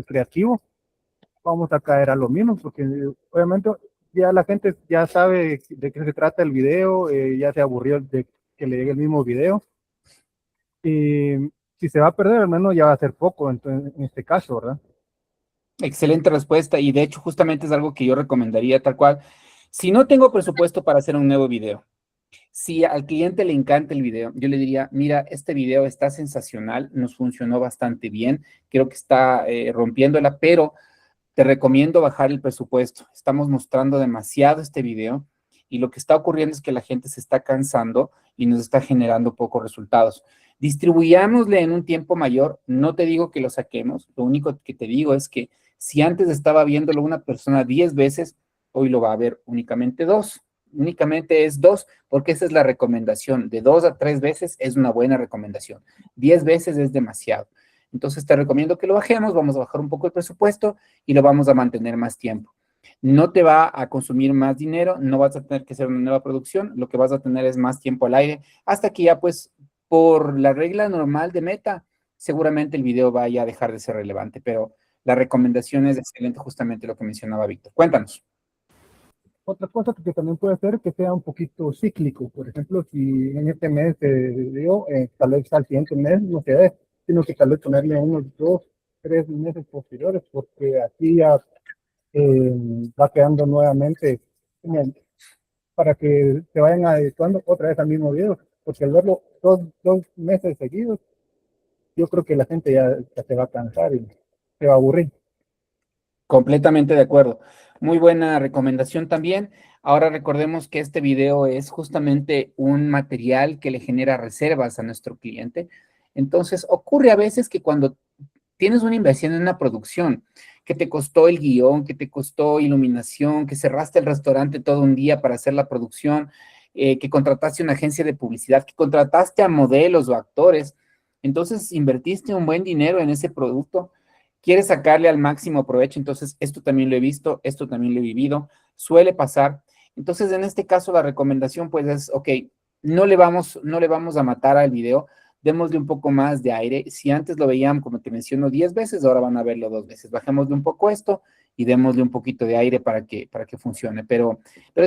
creativo, vamos a caer a lo mismo, porque obviamente ya la gente ya sabe de qué se trata el video, ya se aburrió de que le llegue el mismo video, y si se va a perder, al menos ya va a ser poco en este caso, ¿verdad? Excelente respuesta, y de hecho justamente es algo que yo recomendaría tal cual. Si no tengo presupuesto para hacer un nuevo video, si al cliente le encanta el video, yo le diría, mira, este video está sensacional, nos funcionó bastante bien, creo que está rompiéndola, pero te recomiendo bajar el presupuesto. Estamos mostrando demasiado este video y lo que está ocurriendo es que la gente se está cansando y nos está generando pocos resultados. Distribuyámosle en un tiempo mayor, no te digo que lo saquemos, lo único que te digo es que si antes estaba viéndolo una persona 10 veces, hoy lo va a ver únicamente 2. Únicamente es 2, porque esa es la recomendación. De 2 a 3 veces es una buena recomendación. 10 veces es demasiado. Entonces te recomiendo que lo bajemos, vamos a bajar un poco el presupuesto y lo vamos a mantener más tiempo. No te va a consumir más dinero, no vas a tener que hacer una nueva producción, lo que vas a tener es más tiempo al aire, hasta que ya pues por la regla normal de Meta, seguramente el video vaya a dejar de ser relevante, pero la recomendación es excelente, justamente lo que mencionaba Víctor. Cuéntanos. Otra cosa que también puede ser que sea un poquito cíclico. Por ejemplo, si en este mes se dio, tal vez al siguiente mes no se dé, sino que tal vez ponerle unos 2, 3 meses posteriores, porque aquí ya va quedando nuevamente para que se vayan adecuando otra vez al mismo video, porque al verlo dos meses seguidos, yo creo que la gente ya se va a cansar y se va a aburrir. Completamente de acuerdo. Muy buena recomendación también. Ahora recordemos que este video es justamente un material que le genera reservas a nuestro cliente. Entonces, ocurre a veces que cuando tienes una inversión en una producción, que te costó el guión, que te costó iluminación, que cerraste el restaurante todo un día para hacer la producción, que contrataste una agencia de publicidad, que contrataste a modelos o actores, entonces invertiste un buen dinero en ese producto, quieres sacarle al máximo provecho, entonces esto también lo he visto, esto también lo he vivido, suele pasar. Entonces, en este caso, la recomendación pues es, ok, no le vamos a matar al video, démosle un poco más de aire. Si antes lo veían, como te menciono, 10 veces, ahora van a verlo 2 veces. Bajémosle un poco esto y démosle un poquito de aire para que funcione. Pero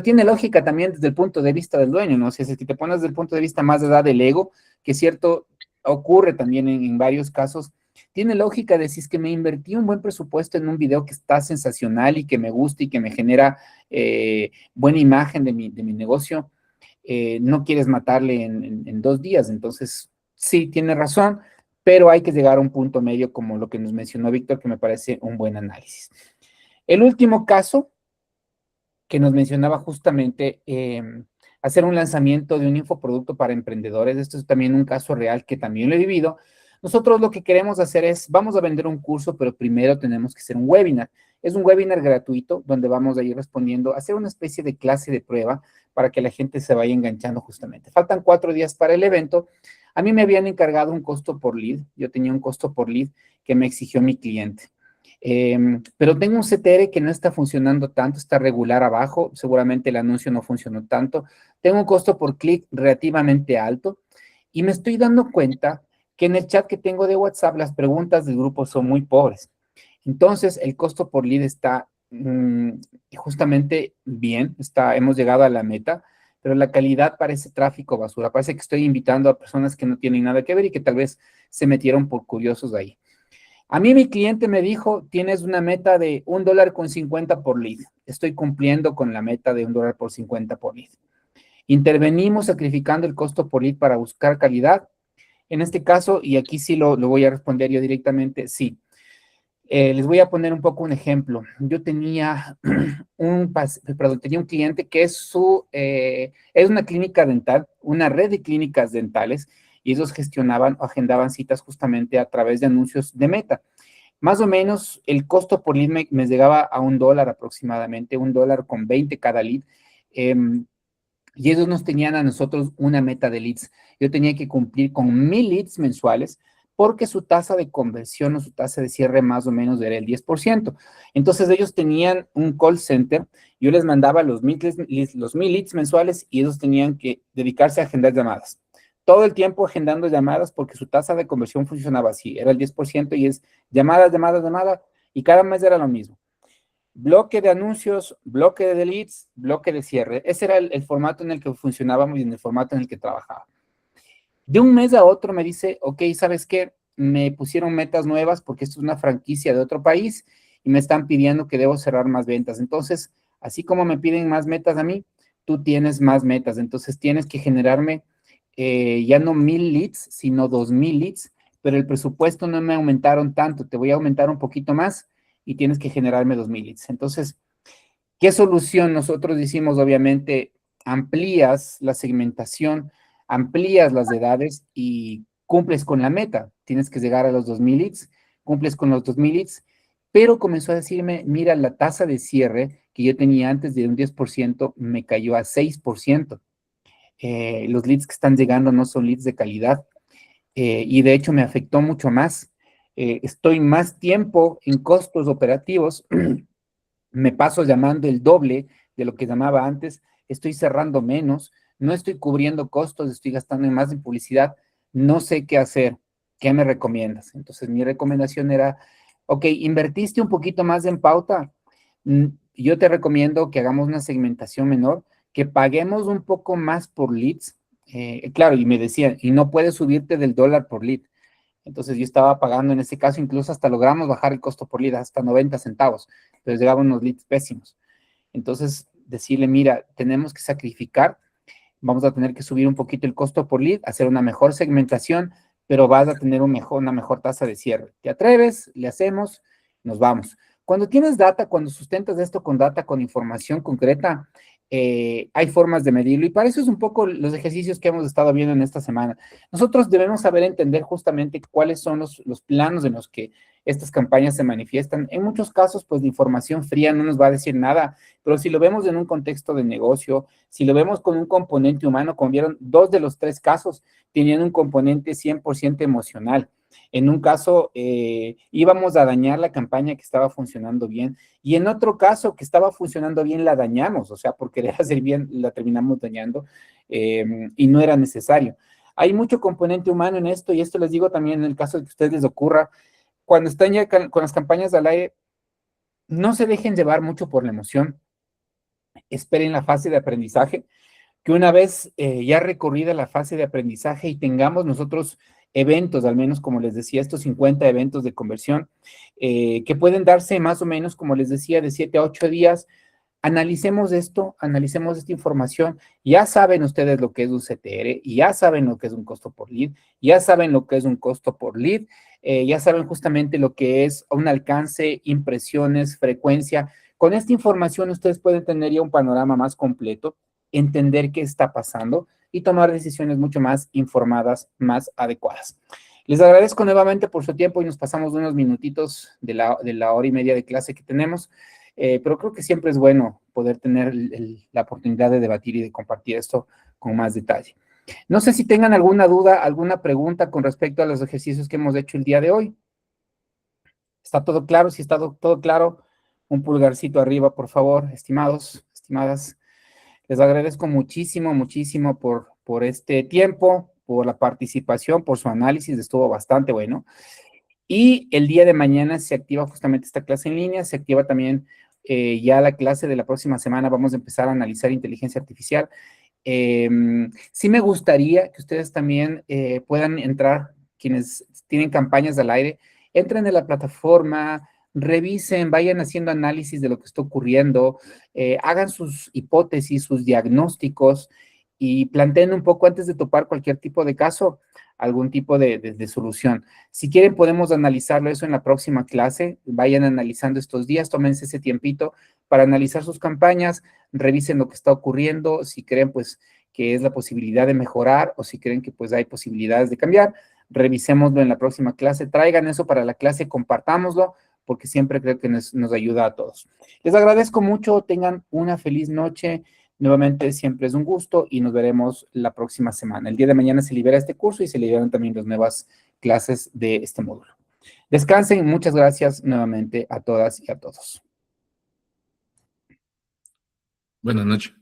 tiene lógica también desde el punto de vista del dueño, ¿no? O sea, si te pones desde el punto de vista más de edad del ego, que cierto, ocurre también en varios casos, tiene lógica de si es que me invertí un buen presupuesto en un video que está sensacional y que me gusta y que me genera buena imagen de mi negocio, no quieres matarle en 2 días. Entonces, sí, tiene razón, pero hay que llegar a un punto medio como lo que nos mencionó Víctor, que me parece un buen análisis. El último caso que nos mencionaba justamente, hacer un lanzamiento de un infoproducto para emprendedores. Esto es también un caso real que también lo he vivido. Nosotros lo que queremos hacer es, vamos a vender un curso, pero primero tenemos que hacer un webinar. Es un webinar gratuito donde vamos a ir respondiendo, hacer una especie de clase de prueba para que la gente se vaya enganchando justamente. Faltan 4 días para el evento. A mí me habían encargado un costo por lead. Yo tenía un costo por lead que me exigió mi cliente. Pero tengo un CTR que no está funcionando tanto, está regular abajo, seguramente el anuncio no funcionó tanto. Tengo un costo por clic relativamente alto y me estoy dando cuenta que en el chat que tengo de WhatsApp las preguntas del grupo son muy pobres. Entonces, el costo por lead está justamente bien, hemos llegado a la meta, pero la calidad parece tráfico basura. Parece que estoy invitando a personas que no tienen nada que ver y que tal vez se metieron por curiosos ahí. A mí mi cliente me dijo, tienes una meta de $1.50 por lead. Estoy cumpliendo con la meta de $1.50 por lead. Intervenimos sacrificando el costo por lead para buscar calidad. En este caso, y aquí sí lo voy a responder yo directamente, sí. Les voy a poner un poco un ejemplo. Yo tenía tenía un cliente que es una clínica dental, una red de clínicas dentales, y ellos gestionaban o agendaban citas justamente a través de anuncios de Meta. Más o menos el costo por lead me llegaba a $1 aproximadamente, $1.20 cada lead. Y ellos nos tenían a nosotros una meta de leads. Yo tenía que cumplir con 1000 leads mensuales porque su tasa de conversión o su tasa de cierre más o menos era el 10%. Entonces ellos tenían un call center, yo les mandaba los 1000 leads mensuales y ellos tenían que dedicarse a agendar llamadas. Todo el tiempo agendando llamadas porque su tasa de conversión funcionaba así, era el 10% y es llamadas, y cada mes era lo mismo. Bloque de anuncios, bloque de leads, bloque de cierre. Ese era el formato en el que funcionábamos y en el formato en el que trabajaba. De un mes a otro me dice, ok, ¿sabes qué? Me pusieron metas nuevas porque esto es una franquicia de otro país y me están pidiendo que debo cerrar más ventas. Entonces, así como me piden más metas a mí, tú tienes más metas. Entonces, tienes que generarme ya no 1000 leads, sino 2000 leads, pero el presupuesto no me aumentaron tanto, te voy a aumentar un poquito más y tienes que generarme 2000 leads. Entonces, ¿qué solución nosotros hicimos? Obviamente, amplías la segmentación, amplías las edades y cumples con la meta. Tienes que llegar a los 2,000 leads, cumples con los 2,000 leads, pero comenzó a decirme, mira, la tasa de cierre que yo tenía antes de un 10% me cayó a 6%. Los leads que están llegando no son leads de calidad, y de hecho me afectó mucho más. Estoy más tiempo en costos operativos, me paso llamando el doble de lo que llamaba antes, estoy cerrando menos, no estoy cubriendo costos, estoy gastando más en publicidad, no sé qué hacer, ¿qué me recomiendas? Entonces mi recomendación era, ok, invertiste un poquito más en pauta, yo te recomiendo que hagamos una segmentación menor, que paguemos un poco más por leads, claro, y me decían, y no puedes subirte del dólar por lead. Entonces yo estaba pagando en ese caso, incluso hasta logramos bajar el costo por lead hasta 90 centavos, pero llegaban unos leads pésimos. Entonces decirle, mira, tenemos que sacrificar, vamos a tener que subir un poquito el costo por lead, hacer una mejor segmentación, pero vas a tener una mejor tasa de cierre. ¿Te atreves? Le hacemos, nos vamos. Cuando tienes data, cuando sustentas esto con data, con información concreta, hay formas de medirlo y para eso es un poco los ejercicios que hemos estado viendo en esta semana. Nosotros debemos saber entender justamente cuáles son los planos en los que estas campañas se manifiestan. En muchos casos, pues la información fría no nos va a decir nada, pero si lo vemos en un contexto de negocio, si lo vemos con un componente humano, como vieron, 2 de los 3 casos tenían un componente 100% emocional. En un caso, íbamos a dañar la campaña que estaba funcionando bien, y en otro caso que estaba funcionando bien, la dañamos, o sea, por querer hacer bien, la terminamos dañando, y no era necesario. Hay mucho componente humano en esto, y esto les digo también en el caso de que a ustedes les ocurra, cuando están ya con las campañas al aire, no se dejen llevar mucho por la emoción, esperen la fase de aprendizaje, que una vez ya recorrida la fase de aprendizaje y tengamos nosotros eventos, al menos como les decía, estos 50 eventos de conversión, que pueden darse más o menos, como les decía, de 7 a 8 días, analicemos esto, analicemos esta información, ya saben ustedes lo que es un CTR, ya saben lo que es un costo por lead, ya saben lo que es un costo por lead, ya saben justamente lo que es un alcance, impresiones, frecuencia. Con esta información ustedes pueden tener ya un panorama más completo, entender qué está pasando y tomar decisiones mucho más informadas, más adecuadas. Les agradezco nuevamente por su tiempo y nos pasamos unos minutitos de la hora y media de clase que tenemos, pero creo que siempre es bueno poder tener la oportunidad de debatir y de compartir esto con más detalle. No sé si tengan alguna duda, alguna pregunta con respecto a los ejercicios que hemos hecho el día de hoy. ¿Está todo claro? Si está todo claro, un pulgarcito arriba, por favor, estimados, estimadas. Les agradezco muchísimo, muchísimo por este tiempo, por la participación, por su análisis, estuvo bastante bueno. Y el día de mañana se activa justamente esta clase en línea, se activa también ya la clase de la próxima semana, vamos a empezar a analizar inteligencia artificial. Sí me gustaría que ustedes también puedan entrar, quienes tienen campañas al aire, entren en la plataforma, revisen, vayan haciendo análisis de lo que está ocurriendo, hagan sus hipótesis, sus diagnósticos y planteen un poco antes de topar cualquier tipo de caso, algún tipo de solución. Si quieren podemos analizarlo eso en la próxima clase, vayan analizando estos días, tómense ese tiempito para analizar sus campañas, revisen lo que está ocurriendo, si creen pues que es la posibilidad de mejorar o si creen que pues hay posibilidades de cambiar, revisémoslo en la próxima clase, traigan eso para la clase, compartámoslo, porque siempre creo que nos ayuda a todos. Les agradezco mucho, tengan una feliz noche, nuevamente siempre es un gusto y nos veremos la próxima semana. El día de mañana se libera este curso y se liberan también las nuevas clases de este módulo. Descansen, muchas gracias nuevamente a todas y a todos. Buenas noches.